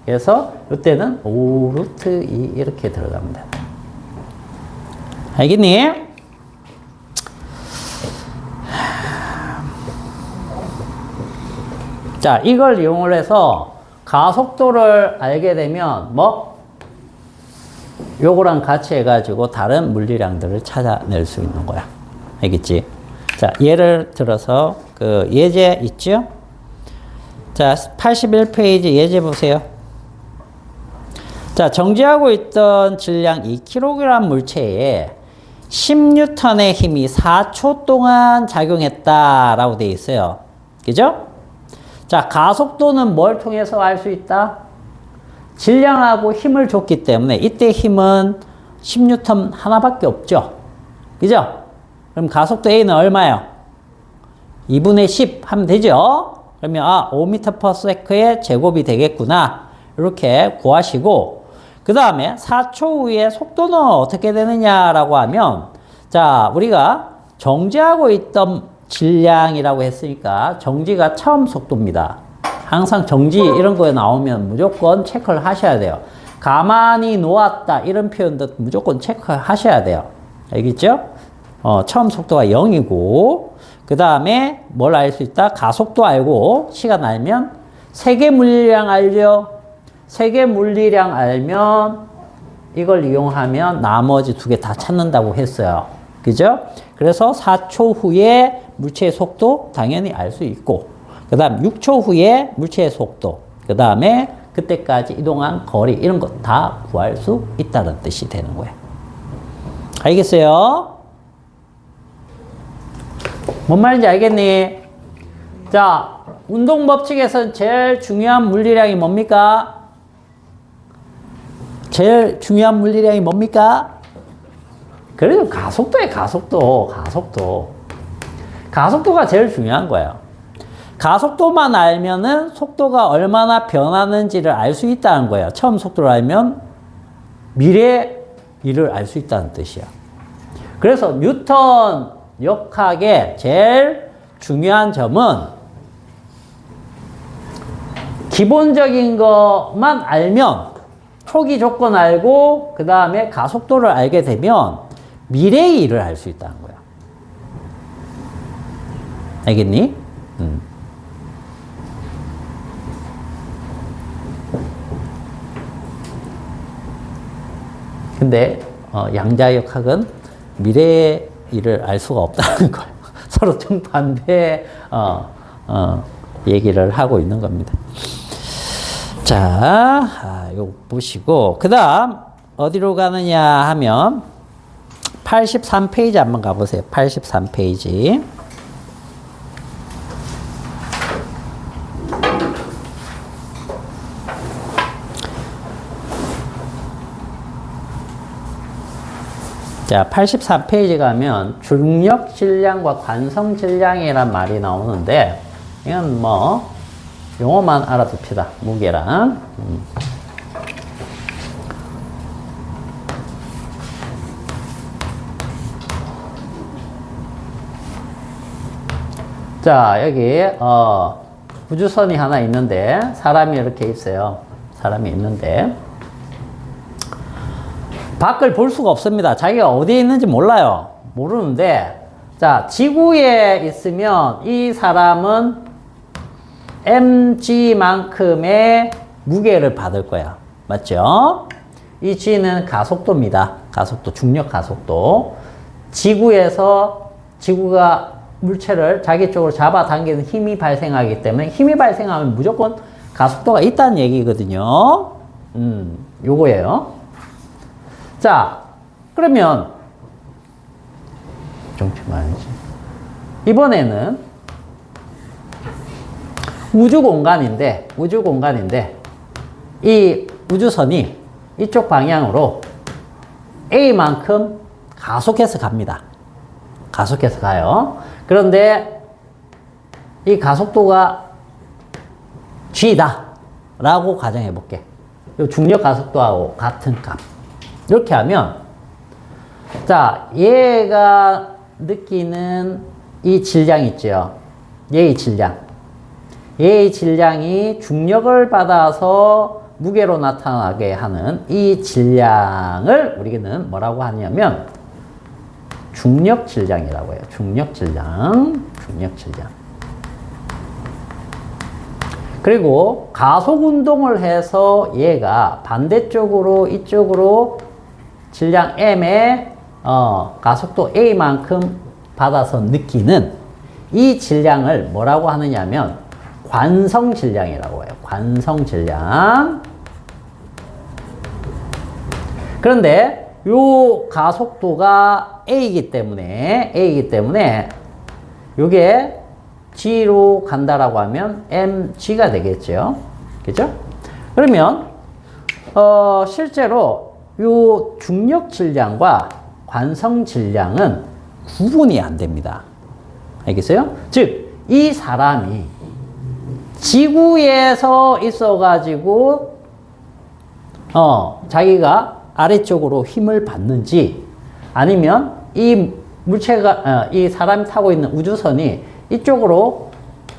그래서 이때는 5 루트 2 이렇게 들어갑니다. 알겠니? 자, 이걸 이용을 해서 가속도를 알게 되면 요거랑 같이 해가지고 다른 물리량들을 찾아낼 수 있는 거야. 알겠지? 자, 예를 들어서 그 예제 있죠? 자, 81페이지 예제 보세요. 자, 정지하고 있던 질량 2kg 물체에 10N의 힘이 4초 동안 작용했다라고 되어 있어요. 그죠? 자, 가속도는 뭘 통해서 알 수 있다? 질량하고 힘을 줬기 때문에 이때 힘은 10N 하나밖에 없죠. 그죠? 그럼 가속도 A는 얼마예요? 2분의 10 하면 되죠? 그러면 5m/s의 제곱이 되겠구나. 이렇게 구하시고 그 다음에 4초 후에 속도는 어떻게 되느냐라고 하면 자, 우리가 정지하고 있던 질량이라고 했으니까 정지가 처음 속도입니다. 항상 정지 이런 거에 나오면 무조건 체크를 하셔야 돼요. 가만히 놓았다 이런 표현도 무조건 체크하셔야 돼요. 알겠죠? 처음 속도가 0이고 그 다음에 뭘 알 수 있다? 가속도 알고 시간 알면 세계 물리량 알죠? 세계 물리량 알면 이걸 이용하면 나머지 2개 다 찾는다고 했어요. 그죠? 그래서 4초 후에 물체의 속도 당연히 알 수 있고 그 다음 6초 후에 물체의 속도 그 다음에 그때까지 이동한 거리 이런 거 다 구할 수 있다는 뜻이 되는 거예요. 알겠어요? 뭔 말인지 알겠니? 자, 운동 법칙에서 제일 중요한 물리량이 뭡니까? 제일 중요한 물리량이 뭡니까? 그래도 가속도에 가속도. 가속도가 제일 중요한 거예요. 가속도만 알면은 속도가 얼마나 변하는지를 알 수 있다는 거예요. 처음 속도를 알면 미래 일을 알 수 있다는 뜻이야. 그래서 뉴턴 역학의 제일 중요한 점은 기본적인 것만 알면 초기 조건 알고 그 다음에 가속도를 알게 되면 미래의 일을 알 수 있다는 거야. 알겠니? 근데 양자역학은 미래의 일을 알 수가 없다는 거예요. 서로 정반대 얘기를 하고 있는 겁니다. 자, 요거 보시고 그 다음 어디로 가느냐 하면 83페이지 한번 가보세요. 83페이지. 자, 83페이지 가면 중력 질량과 관성 질량이란 말이 나오는데 이건 뭐 용어만 알아둡시다. 무게랑. 자, 여기 우주선이 하나 있는데 사람이 이렇게 있어요. 사람이 있는데 밖을 볼 수가 없습니다. 자기가 어디에 있는지 몰라요. 모르는데 자, 지구에 있으면 이 사람은 mg만큼의 무게를 받을 거야. 맞죠? 이 g는 가속도입니다. 가속도, 중력 가속도. 지구에서 지구가 물체를 자기 쪽으로 잡아당기는 힘이 발생하기 때문에 힘이 발생하면 무조건 가속도가 있다는 얘기거든요. 요거예요. 자, 그러면 이번에는 우주 공간인데 이 우주선이 이쪽 방향으로 A만큼 가속해서 갑니다. 가속해서 가요. 그런데 이 가속도가 G다 라고 가정해 볼게. 이 중력 가속도하고 같은 값. 이렇게 하면 자, 얘가 느끼는 이 질량 있죠. 얘의 질량이 중력을 받아서 무게로 나타나게 하는 이 질량을 우리는 뭐라고 하냐면 중력 질량이라고 해요. 중력 질량. 그리고 가속 운동을 해서 얘가 반대쪽으로 이쪽으로 질량 m에 가속도 a만큼 받아서 느끼는 이 질량을 뭐라고 하느냐면 관성 질량이라고 해요. 관성 질량. 그런데 요 가속도가 a이기 때문에 요게 g로 간다라고 하면 mg가 되겠죠. 그죠? 그러면 실제로 요 중력 질량과 관성 질량은 구분이 안 됩니다. 알겠어요? 즉, 이 사람이 지구에서 있어가지고 자기가 아래쪽으로 힘을 받는지 아니면 이 물체가 이 사람이 타고 있는 우주선이 이쪽으로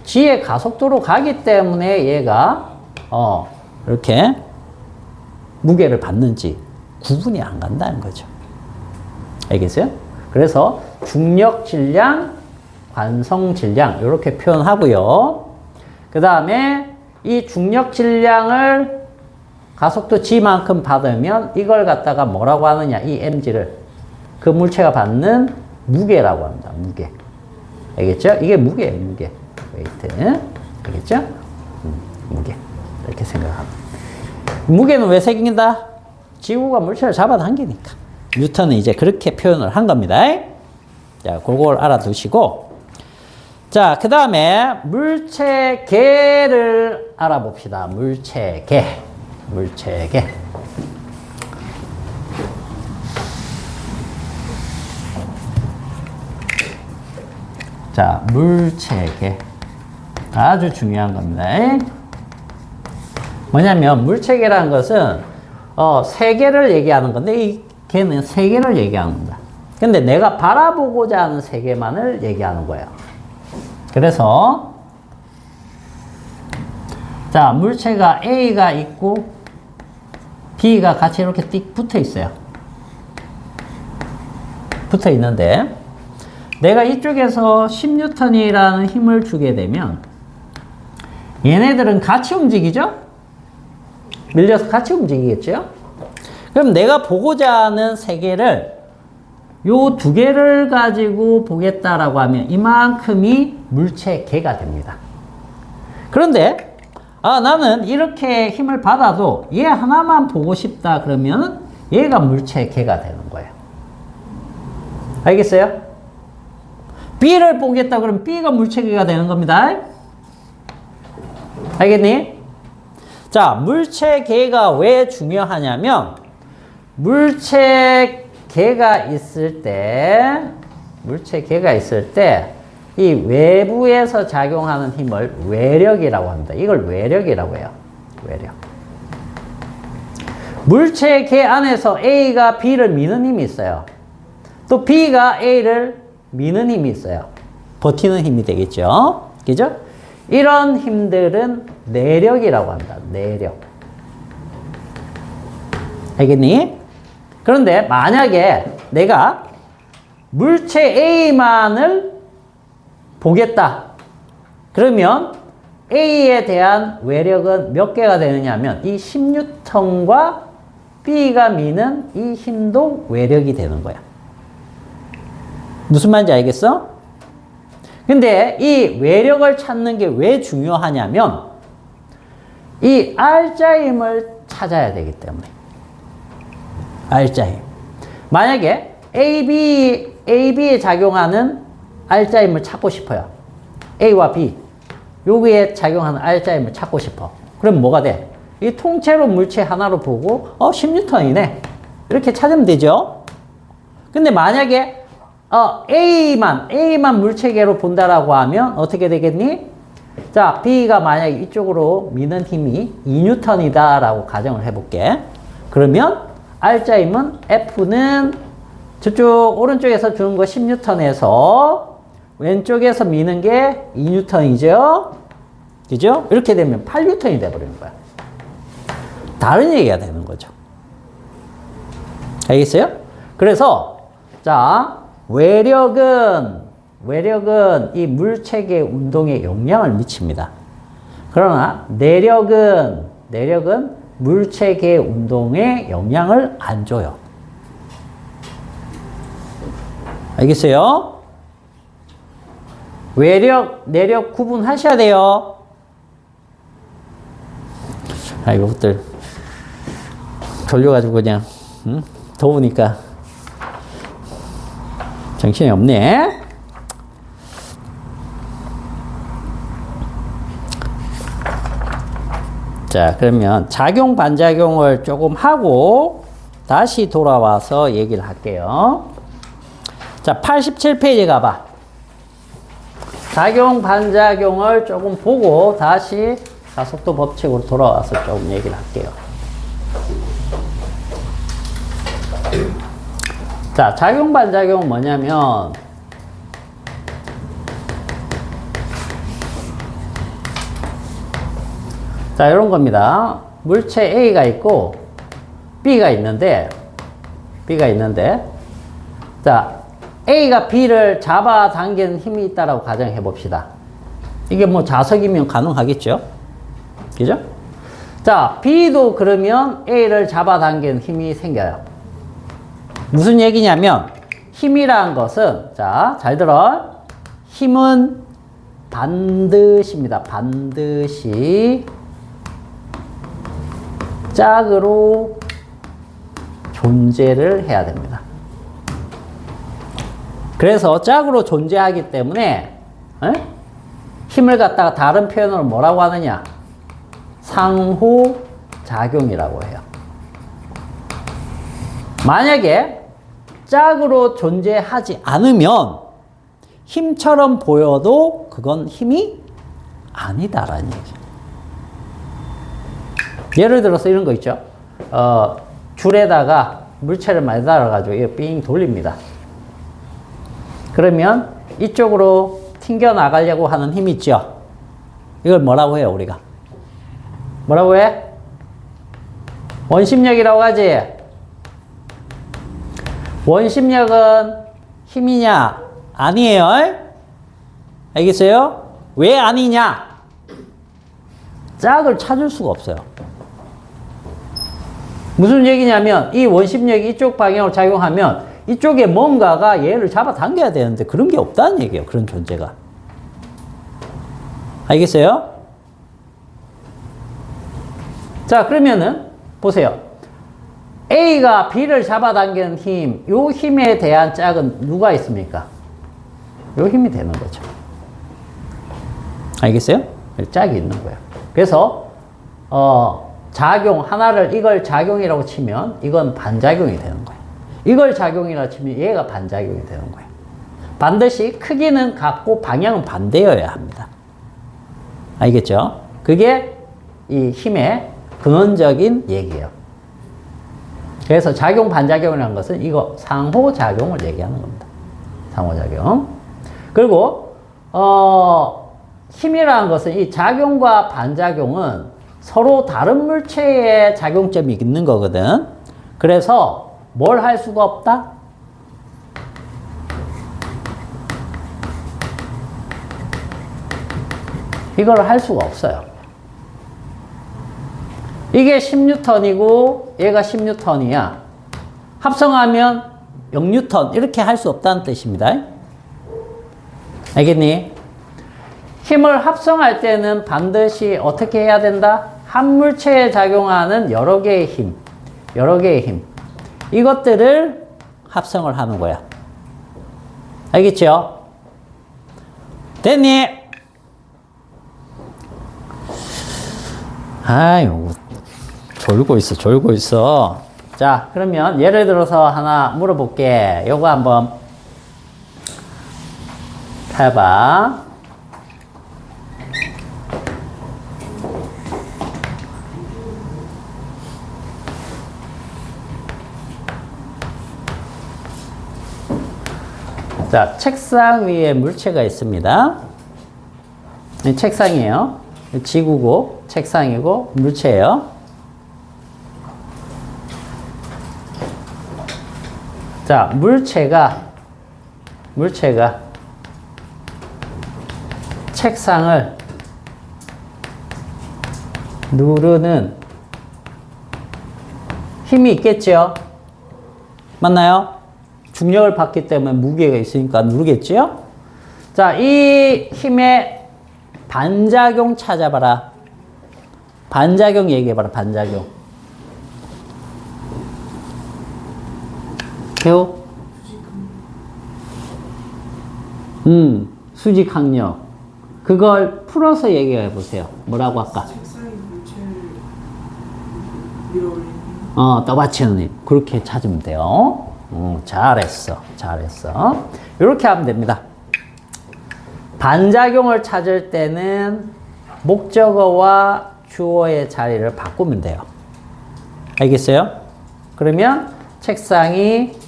G의 가속도로 가기 때문에 얘가 이렇게 무게를 받는지 구분이 안 간다는 거죠. 알겠어요? 그래서 중력 질량, 관성 질량 이렇게 표현하고요. 그 다음에 이 중력 질량을 가속도 G만큼 받으면 이걸 갖다가 뭐라고 하느냐, 이 mg를 그 물체가 받는 무게라고 합니다. 무게. 알겠죠? 이게 무게예요. 무게. 웨이트. 알겠죠? 무게. 이렇게 생각합니다. 무게는 왜 새긴다? 지구가 물체를 잡아당기니까. 뉴턴은 이제 그렇게 표현을 한 겁니다. 자, 그걸 알아두시고 자, 그 다음에 물체계를 알아봅시다. 물체계. 자, 물체계. 아주 중요한 겁니다. 뭐냐면, 물체계라는 것은, 세 개를 얘기하는 건데, 이 개는 세 개를 얘기하는 겁니다. 근데 내가 바라보고자 하는 세 개만을 얘기하는 거예요. 그래서, 자, 물체가 A가 있고, B가 같이 이렇게 띡 붙어 있어요. 붙어 있는데, 내가 이쪽에서 10N이라는 힘을 주게 되면 얘네들은 같이 움직이죠? 밀려서 같이 움직이겠죠? 그럼 내가 보고자 하는 세 개를 요 두 개를 가지고 보겠다라고 하면 이만큼이 물체계가 됩니다. 그런데 나는 이렇게 힘을 받아도 얘 하나만 보고 싶다 그러면 얘가 물체계가 되는 거예요. 알겠어요? B를 보겠다 그러면 B가 물체계가 되는 겁니다. 알겠니? 자, 물체계가 왜 중요하냐면 물체계가 있을 때 이 외부에서 작용하는 힘을 외력이라고 합니다. 이걸 외력이라고 해요. 외력. 물체계 안에서 A가 B를 미는 힘이 있어요. 또 B가 A를 미는 힘이 있어요. 버티는 힘이 되겠죠. 그죠? 이런 힘들은 내력이라고 한다. 내력. 알겠니? 그런데 만약에 내가 물체 A만을 보겠다. 그러면 A에 대한 외력은 몇 개가 되느냐 하면 이 10N과 B가 미는 이 힘도 외력이 되는 거야. 무슨 말인지 알겠어? 근데 이 외력을 찾는 게 왜 중요하냐면 이 R자 힘을 찾아야 되기 때문에. R자 힘. 만약에 AB에 작용하는 R자 힘을 찾고 싶어요. A와 B. 여기에 작용하는 R자 힘을 찾고 싶어. 그럼 뭐가 돼? 이 통째로 물체 하나로 보고 10N이네. 이렇게 찾으면 되죠? 근데 만약에 A만 물체계로 본다라고 하면 어떻게 되겠니? 자, B가 만약에 이쪽으로 미는 힘이 2N이다 라고 가정을 해볼게. 그러면 R자 힘은 F는 저쪽 오른쪽에서 주는 거 10N에서 왼쪽에서 미는 게 2N이죠? 그죠? 이렇게 되면 8N이 돼버리는 거야. 다른 얘기가 되는 거죠. 알겠어요? 그래서 자, 외력은 이 물체계 운동에 영향을 미칩니다. 그러나 내력은 물체계 운동에 영향을 안 줘요. 알겠어요? 외력, 내력 구분하셔야 돼요. 이것들 돌려가지고 그냥 더우니까 정신이 없네. 자, 그러면 작용 반작용을 조금 하고 다시 돌아와서 얘기를 할게요. 자, 87페이지 가봐. 작용 반작용을 조금 보고 다시 가속도 법칙으로 돌아와서 조금 얘기를 할게요. 자, 작용 반작용은 뭐냐면 자, 이런 겁니다. 물체 A가 있고 B가 있는데 자, A가 B를 잡아당기는 힘이 있다라고 가정해 봅시다. 이게 뭐 자석이면 가능하겠죠? 그죠? 자, B도 그러면 A를 잡아당기는 힘이 생겨요. 무슨 얘기냐면 힘이라는 것은 자, 잘 들어. 힘은 반드시입니다. 반드시 짝으로 존재를 해야 됩니다. 그래서 짝으로 존재하기 때문에 힘을 갖다가 다른 표현으로 뭐라고 하느냐? 상호작용이라고 해요. 만약에 짝으로 존재하지 않으면 힘처럼 보여도 그건 힘이 아니다라는 얘기죠. 예를 들어서 이런 거 있죠. 줄에다가 물체를 매달아가지고 이거 삥 돌립니다. 그러면 이쪽으로 튕겨 나가려고 하는 힘이 있죠. 이걸 뭐라고 해요, 우리가? 뭐라고 해? 원심력이라고 하지? 원심력은 힘이냐? 아니에요. 알겠어요? 왜 아니냐? 짝을 찾을 수가 없어요. 무슨 얘기냐면 이 원심력이 이쪽 방향으로 작용하면 이쪽에 뭔가가 얘를 잡아당겨야 되는데 그런 게 없다는 얘기예요. 그런 존재가. 알겠어요? 자, 그러면은 보세요. A가 B를 잡아당기는 힘, 요 힘에 대한 짝은 누가 있습니까? 요 힘이 되는 거죠. 알겠어요? 짝이 있는 거예요. 그래서 작용 하나를 이걸 작용이라고 치면 이건 반작용이 되는 거예요. 이걸 작용이라고 치면 얘가 반작용이 되는 거예요. 반드시 크기는 같고 방향은 반대여야 합니다. 알겠죠? 그게 이 힘의 근원적인 얘기예요. 그래서 작용 반작용이라는 것은 이거 상호작용을 얘기하는 겁니다. 상호작용. 그리고 힘이라는 것은 이 작용과 반작용은 서로 다른 물체의 작용점이 있는 거거든. 그래서 뭘 할 수가 없다? 이걸 할 수가 없어요. 이게 10N이고 얘가 10N이야. 합성하면 0N 이렇게 할 수 없다는 뜻입니다. 알겠니? 힘을 합성할 때는 반드시 어떻게 해야 된다? 한 물체에 작용하는 여러 개의 힘, 이것들을 합성을 하는 거야. 알겠죠? 됐니? 아유, 졸고 있어. 자, 그러면 예를 들어서 하나 물어볼게. 요거 한번 해봐. 자, 책상 위에 물체가 있습니다. 책상이에요. 지구고, 책상이고, 물체예요. 자, 물체가 책상을 누르는 힘이 있겠죠? 맞나요? 중력을 받기 때문에 무게가 있으니까 누르겠죠? 자, 이 힘의 반작용 찾아봐라. 반작용 얘기해봐라, 반작용. 배우? 수직항력. 그걸 풀어서 얘기해 보세요. 뭐라고 할까? 책상에 물체를 밀어올리는 떠받치는 힘. 그렇게 찾으면 돼요. 잘했어. 이렇게 하면 됩니다. 반작용을 찾을 때는 목적어와 주어의 자리를 바꾸면 돼요. 알겠어요? 그러면 책상이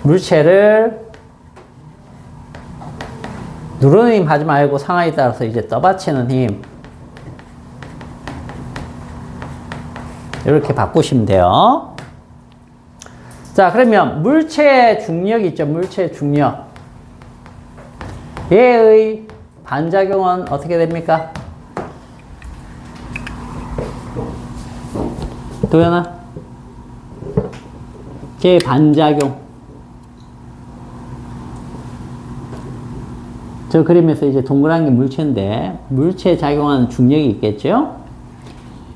물체를 누르는 힘 하지 말고 상황에 따라서 이제 떠받치는 힘 이렇게 바꾸시면 돼요. 자, 그러면 물체의 중력이 있죠. 물체의 중력. 얘의 반작용은 어떻게 됩니까? 도연아? 걔의 반작용. 저 그림에서 이제 동그란 게 물체인데, 물체에 작용하는 중력이 있겠죠?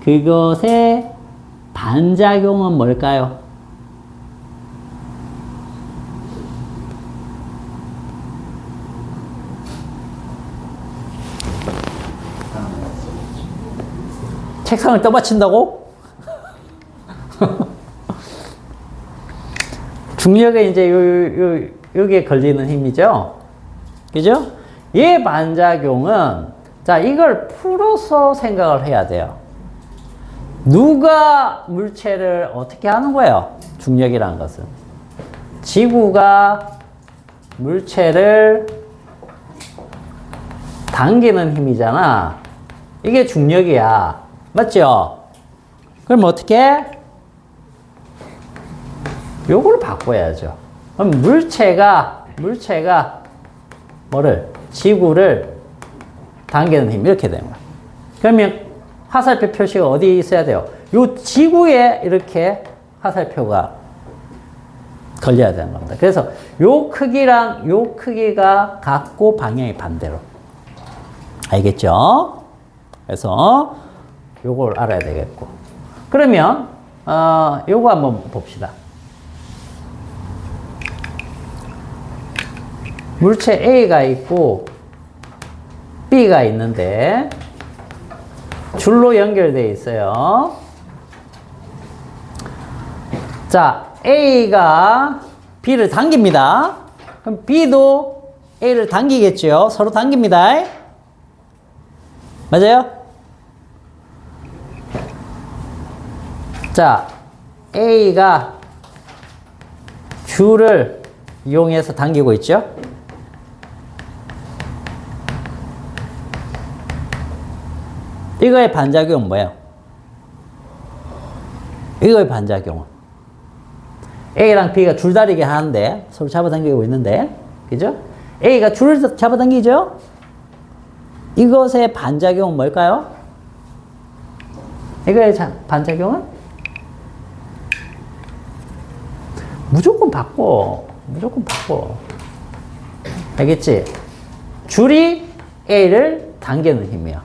그것의 반작용은 뭘까요? 책상을 떠받친다고? 중력에 이제 여기에 걸리는 힘이죠. 그죠? 얘 반작용은, 자, 이걸 풀어서 생각을 해야 돼요. 누가 물체를 어떻게 하는 거예요? 중력이라는 것은. 지구가 물체를 당기는 힘이잖아. 이게 중력이야. 맞죠? 그럼 어떻게? 요걸 바꿔야죠. 그럼 물체가 뭐를? 지구를 당기는 힘. 이렇게 되는 거야. 그러면 화살표 표시가 어디 있어야 돼요? 요 지구에 이렇게 화살표가 걸려야 되는 겁니다. 그래서 요 크기랑 요 크기가 같고 방향이 반대로. 알겠죠? 그래서 요걸 알아야 되겠고. 그러면 요거 한번 봅시다. 물체 A가 있고 B가 있는데 줄로 연결되어 있어요. 자, A가 B를 당깁니다. 그럼 B도 A를 당기겠죠. 서로 당깁니다. 맞아요? 자, A가 줄을 이용해서 당기고 있죠. 이거의 반작용은 뭐예요? 이거의 반작용은 A랑 B가 줄다리기 하는데 서로 잡아당기고 있는데, 그죠? A가 줄을 잡아당기죠? 이것의 반작용은 뭘까요? 이거의 반작용은? 무조건 바꿔. 알겠지? 줄이 A를 당기는 힘이야.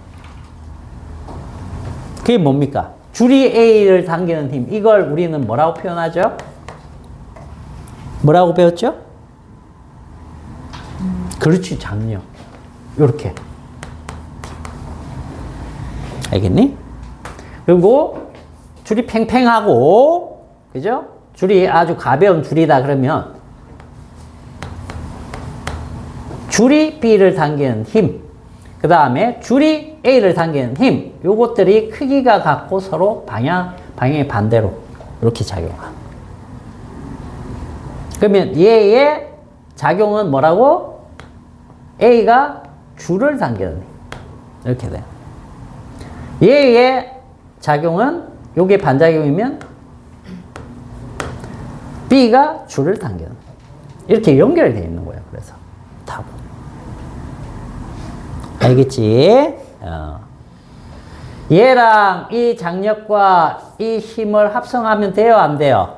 그게 뭡니까? 줄이 A를 당기는 힘. 이걸 우리는 뭐라고 표현하죠? 뭐라고 배웠죠? 그렇지, 장력. 요렇게. 알겠니? 그리고 줄이 팽팽하고, 그죠? 줄이 아주 가벼운 줄이다 그러면 줄이 B를 당기는 힘, 그 다음에 줄이 A를 당기는 힘, 요것들이 크기가 같고 서로 방향이 반대로 이렇게 작용하는. 그러면 얘의 작용은 뭐라고? A가 줄을 당기는 힘. 이렇게 돼요. 얘의 작용은, 요게 반작용이면 B가 줄을 당기는. 이렇게 연결되어 있는 거예요. 그래서 타고. 알겠지? 얘랑 이 장력과 이 힘을 합성하면 돼요? 안 돼요?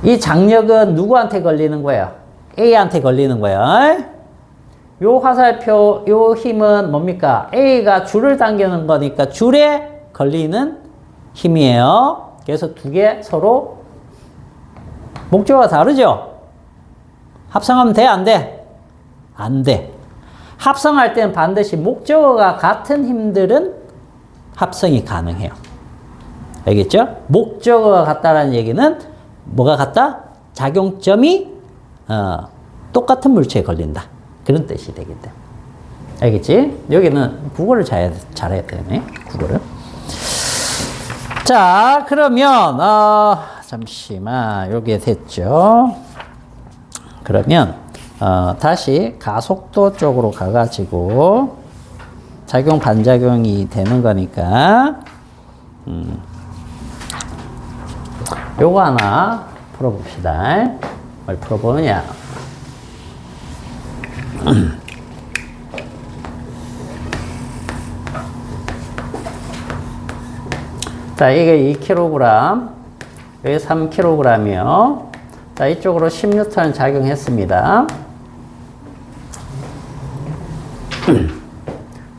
이 장력은 누구한테 걸리는 거예요? A한테 걸리는 거예요. 요 화살표, 요 힘은 뭡니까? A가 줄을 당기는 거니까 줄에 걸리는 힘이에요. 그래서 두 개 서로 목적어가 다르죠? 합성하면 돼? 안 돼? 안 돼. 합성할 때는 반드시 목적어가 같은 힘들은 합성이 가능해요. 알겠죠? 목적어가 같다라는 얘기는 뭐가 같다? 작용점이 똑같은 물체에 걸린다. 그런 뜻이 되기 때문에. 알겠지? 여기는 국어를 잘해야 되네. 국어를. 자, 그러면 잠시만, 여기에 됐죠. 그러면 다시 가속도 쪽으로 가가지고 작용 반작용이 되는 거니까 요거 하나 풀어봅시다. 뭘 풀어보느냐? 자, 이게 2kg, 여기 3kg이요. 자, 이쪽으로 10N 작용했습니다.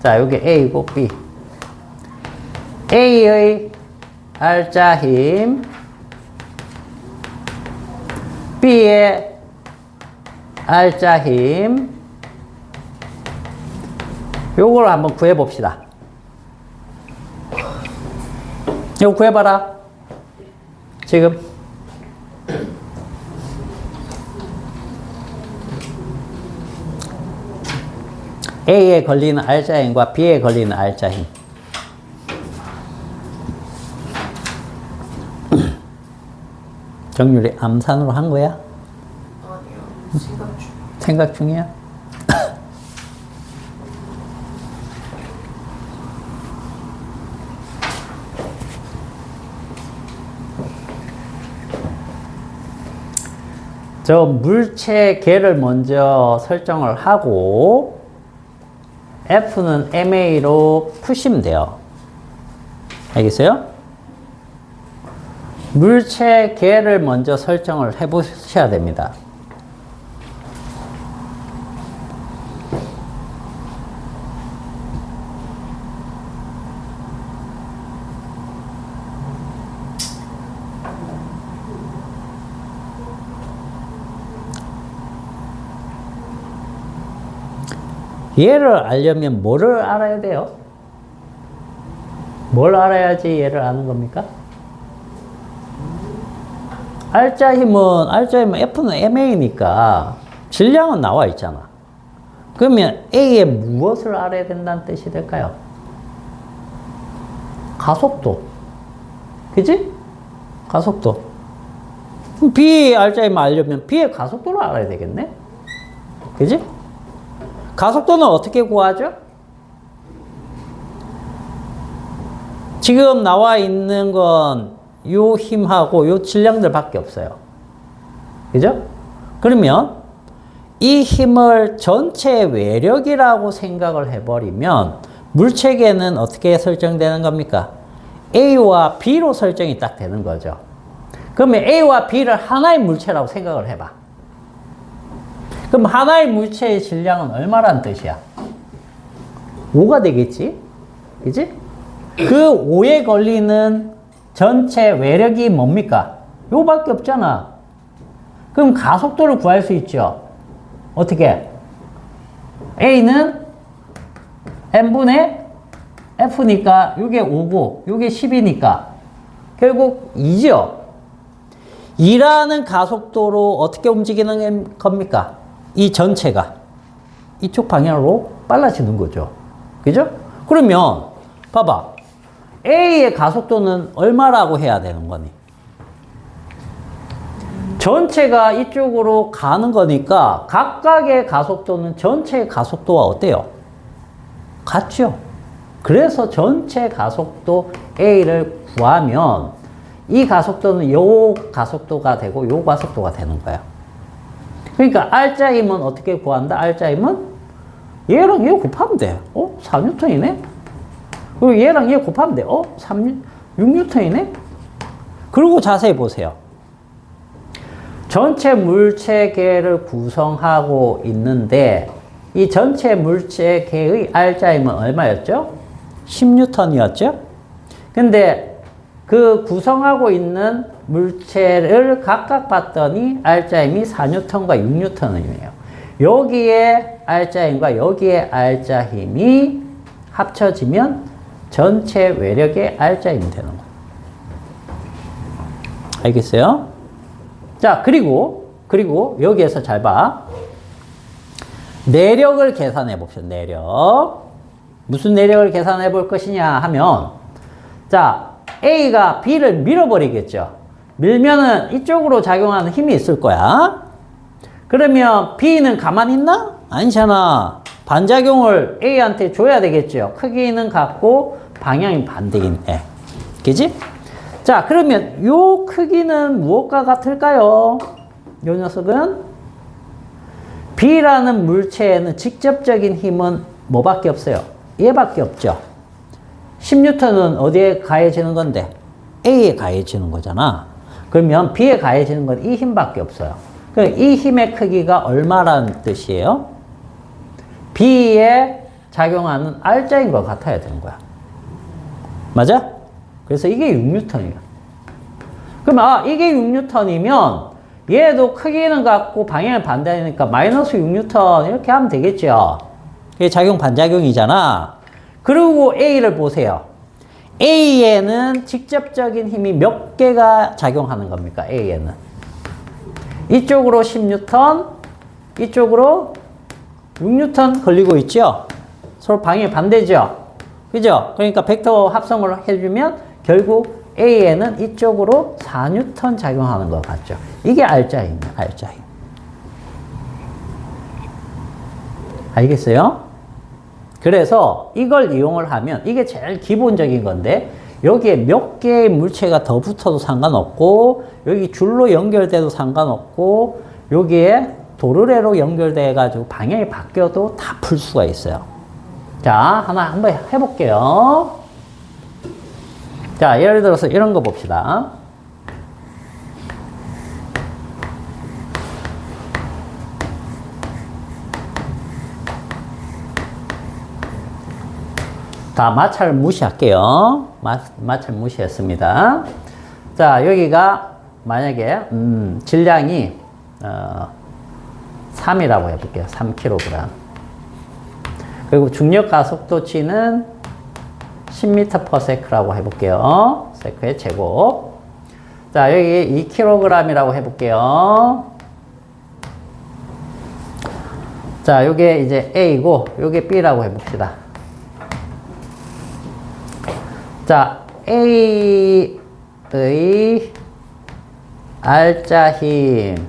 자, 여기 A고 B. A의 R자 힘, B의 R자 힘, 요걸 한번 구해봅시다. 이거 구해봐라. 지금. A에 걸리는 R자 힘과 B에 걸리는 R자 힘. 정률이 암산으로 한 거야? 아니요. 생각 중이야? 저 물체 개를 먼저 설정을 하고 F는 MA로 푸시면 돼요. 알겠어요? 물체 개를 먼저 설정을 해 보셔야 됩니다. 얘를 알려면 뭐를 알아야 돼요? 뭘 알아야지 얘를 아는 겁니까? R자 힘은 F는 MA니까 질량은 나와 있잖아. 그러면 A의 무엇을 알아야 된다는 뜻이 될까요? 가속도. 그지? 가속도. 그럼 B의 R자 힘을 알려면 B의 가속도를 알아야 되겠네? 그지? 가속도는 어떻게 구하죠? 지금 나와 있는 건 요 힘하고 요 질량들 밖에 없어요. 그죠? 그러면 이 힘을 전체 외력이라고 생각을 해버리면 물체계는 어떻게 설정되는 겁니까? A와 B로 설정이 딱 되는 거죠. 그러면 A와 B를 하나의 물체라고 생각을 해봐. 그럼 하나의 물체의 질량은 얼마란 뜻이야? 5가 되겠지? 그지? 그 5에 걸리는 전체 외력이 뭡니까? 요밖에 없잖아. 그럼 가속도를 구할 수 있죠. 어떻게? A는 n분의 F니까 요게 5고 요게 10이니까 결국 2죠. 2라는 가속도로 어떻게 움직이는 겁니까? 이 전체가 이쪽 방향으로 빨라지는 거죠. 그죠? 그러면 봐봐. A의 가속도는 얼마라고 해야 되는 거니? 전체가 이쪽으로 가는 거니까 각각의 가속도는 전체의 가속도와 어때요? 같죠? 그래서 전체 가속도 A를 구하면 이 가속도는 요 가속도가 되고 요 가속도가 되는 거야. 그러니까 R자 힘은 어떻게 구한다? R자 힘은 얘랑 얘 곱하면 돼. 4N이네? 그리고 얘랑 얘 곱하면 돼. 6N이네? 그리고 자세히 보세요. 전체 물체계를 구성하고 있는데 이 전체 물체계의 R자 힘은 얼마였죠? 10N이었죠? 근데 그 구성하고 있는 물체를 각각 봤더니 R자 힘이 4N과 6N이에요. 여기에 R자 힘과 여기에 R자 힘이 합쳐지면 전체 외력의 R자 힘이 되는 거예요. 알겠어요? 자, 그리고 여기에서 잘 봐. 내력을 계산해 봅시다. 내력. 무슨 내력을 계산해 볼 것이냐 하면, 자, A가 B를 밀어버리겠죠. 밀면은 이쪽으로 작용하는 힘이 있을 거야. 그러면 B는 가만히 있나? 아니잖아. 반작용을 A한테 줘야 되겠죠. 크기는 같고 방향이 반대인 애. 그지? 자, 그러면 요 크기는 무엇과 같을까요? 요 녀석은 B라는 물체에는 직접적인 힘은 뭐밖에 없어요? 얘밖에 없죠. 10N은 어디에 가해지는 건데? A에 가해지는 거잖아. 그러면 B에 가해지는 건 이 힘밖에 없어요. 그럼 이 힘의 크기가 얼마라는 뜻이에요? B에 작용하는 R자인 것 같아야 되는 거야. 맞아? 그래서 이게 6N이야. 그러면 이게 6N이면 얘도 크기는 같고 방향이 반대니까 마이너스 6N 이렇게 하면 되겠죠. 이게 작용 반작용이잖아. 그리고 A를 보세요. A에는 직접적인 힘이 몇 개가 작용하는 겁니까? A에는. 이쪽으로 10N, 이쪽으로 6N 걸리고 있죠? 서로 방향이 반대죠? 그죠? 그러니까 벡터 합성을 해주면 결국 A에는 이쪽으로 4N 작용하는 것 같죠? 이게 R자입니다. R자임. 알겠어요? 그래서 이걸 이용을 하면 이게 제일 기본적인 건데 여기에 몇 개의 물체가 더 붙어도 상관없고 여기 줄로 연결돼도 상관없고 여기에 도르래로 연결돼 가지고 방향이 바뀌어도 다 풀 수가 있어요. 자, 하나 한번 해볼게요. 자, 예를 들어서 이런 거 봅시다. 다 마찰 무시할게요. 마찰 무시했습니다. 자, 여기가 만약에 질량이 3이라고 해볼게요. 3kg. 그리고 중력 가속도치는 10m/s라고 해볼게요. 세크의 제곱. 자, 여기 2kg이라고 해볼게요. 자, 요게 이제 A고, 요게 B라고 해봅시다. 자, A의 R자 힘,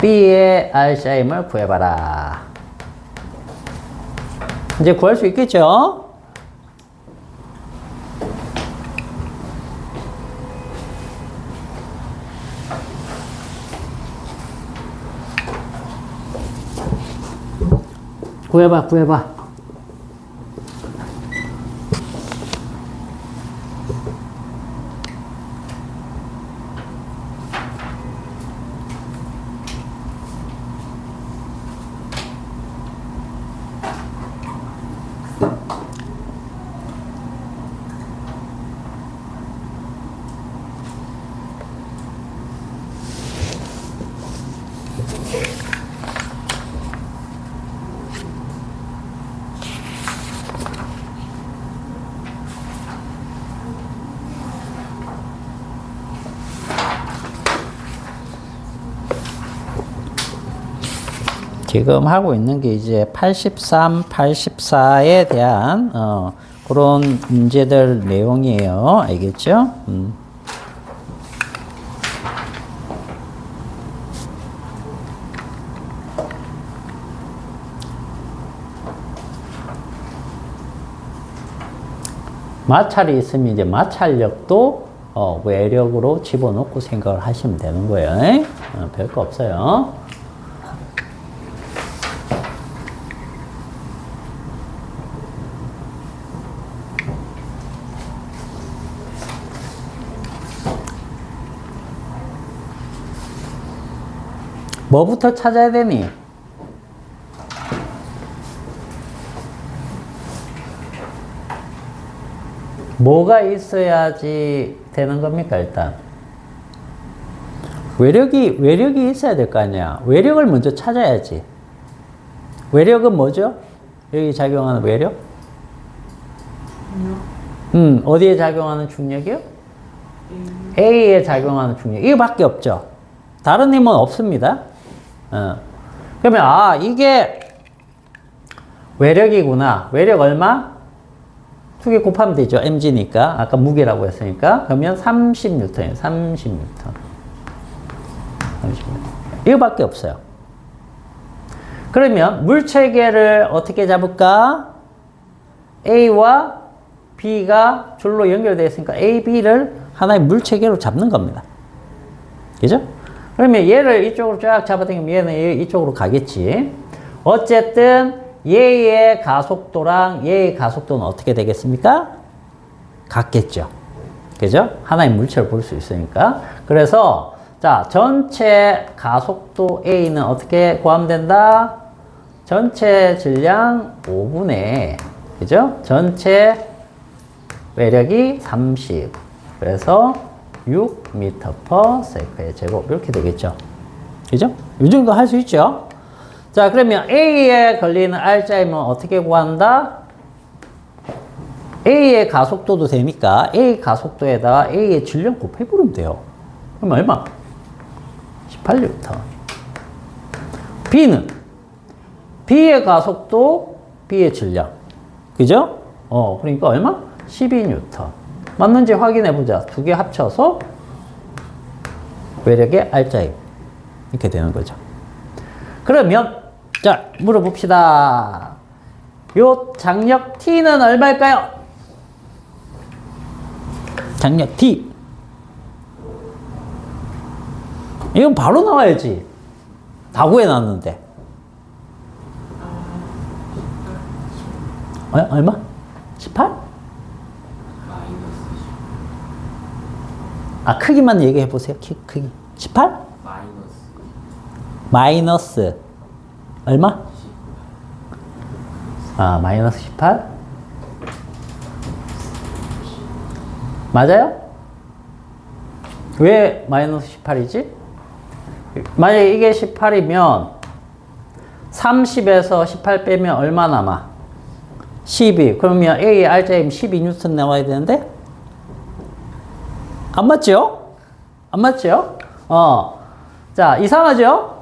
B의 R자 힘을 구해봐라. 이제 구할 수 있겠죠? 구해봐. 지금 하고 있는 게 이제 83, 84에 대한 그런 문제들 내용이에요. 알겠죠? 마찰이 있으면 이제 마찰력도 외력으로 집어넣고 생각을 하시면 되는 거예요. 별거 없어요. 뭐부터 찾아야 되니? 뭐가 있어야지 되는 겁니까, 일단? 외력이 있어야 될 거 아니야. 외력을 먼저 찾아야지. 외력은 뭐죠? 여기 작용하는 외력? 어디에 작용하는 중력이요? A에 작용하는 중력. 이거밖에 없죠. 다른 힘은 없습니다. 그러면, 이게 외력이구나. 외력 얼마? 2개 곱하면 되죠. mg니까. 아까 무게라고 했으니까. 그러면 30N이에요. 30N. 이거밖에 없어요. 그러면 물체계를 어떻게 잡을까? A와 B가 줄로 연결되어 있으니까 A, B를 하나의 물체계로 잡는 겁니다. 그죠? 그러면 얘를 이쪽으로 쫙 잡아당기면 얘는 이쪽으로 가겠지. 어쨌든 얘의 가속도랑 얘의 가속도는 어떻게 되겠습니까? 같겠죠. 그죠? 하나의 물체를 볼 수 있으니까. 그래서 자, 전체 가속도 A는 어떻게 구하면 된다? 전체 질량 5분의 그죠? 전체 외력이 30. 그래서 6m/s의 제곱 이렇게 되겠죠. 그죠? 이 정도 할 수 있죠. 자, 그러면 A에 걸리는 R자임은 어떻게 구한다? A의 가속도도 되니까 A 가속도에다가 A의 질량 곱해버리면 돼요. 그럼 얼마? 18N. B는 B의 가속도, B의 질량. 그죠? 그러니까 얼마? 12N. 맞는지 확인해 보자. 두 개 합쳐서 외력의 R자임. 이렇게 되는 거죠. 그러면, 자, 물어봅시다. 요 장력 T는 얼마일까요? 장력 T. 이건 바로 나와야지. 다 구해놨는데. 얼마? 18? 아, 크기만 얘기해 보세요. 크기. 18? 마이너스. 얼마? 아, 마이너스 18? 맞아요? 왜 마이너스 18이지? 만약에 이게 18이면 30에서 18 빼면 얼마 남아? 12. 그러면 A의 R자임 12N 나와야 되는데? 안 맞죠? 안 맞죠? 자, 이상하죠?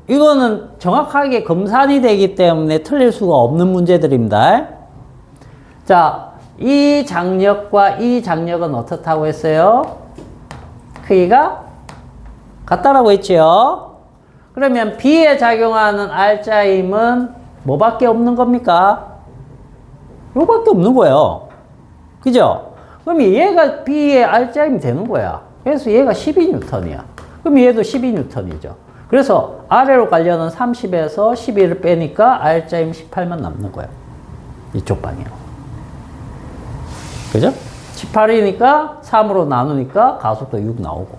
이거는 정확하게 검산이 되기 때문에 틀릴 수가 없는 문제들입니다. 자, 이 장력과 이 장력은 어떻다고 했어요? 크기가 같다라고 했지요? 그러면 B에 작용하는 R자임은 뭐밖에 없는 겁니까? 요거밖에 없는 거예요. 그죠? 그럼 얘가 B의 R자임이 되는 거야. 그래서 얘가 12N이야. 그럼 얘도 12N이죠. 그래서 아래로 가려는 30에서 12를 빼니까 R자임 18만 남는 거예요. 이쪽 방향. 그죠? 18이니까 3으로 나누니까 가속도 6 나오고.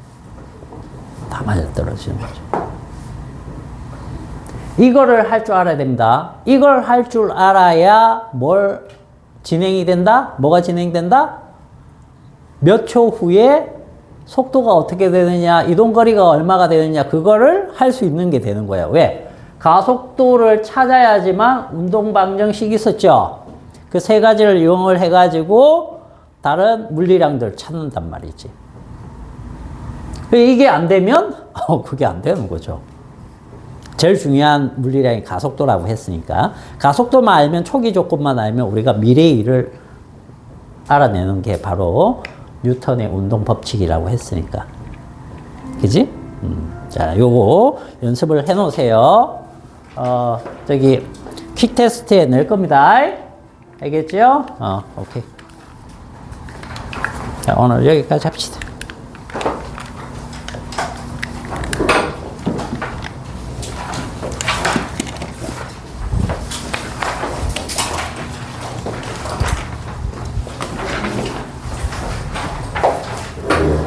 다 맞아떨어지는 거죠. 이거를 할 줄 알아야 됩니다. 이걸 할 줄 알아야 뭘 진행이 된다? 뭐가 진행된다? 몇 초 후에 속도가 어떻게 되느냐, 이동거리가 얼마가 되느냐, 그거를 할 수 있는 게 되는 거예요. 왜? 가속도를 찾아야지만 운동방정식이 있었죠. 그 세 가지를 이용을 해가지고 다른 물리량들 찾는단 말이지. 이게 안 되면, 그게 안 되는 거죠. 제일 중요한 물리량이 가속도라고 했으니까. 가속도만 알면, 초기 조건만 알면 우리가 미래의 일을 알아내는 게 바로 뉴턴의 운동 법칙이라고 했으니까. 그지? 자, 요거 연습을 해 놓으세요. 저기, 퀵 테스트에 낼 겁니다. 알겠죠? 오케이. 자, 오늘 여기까지 합시다.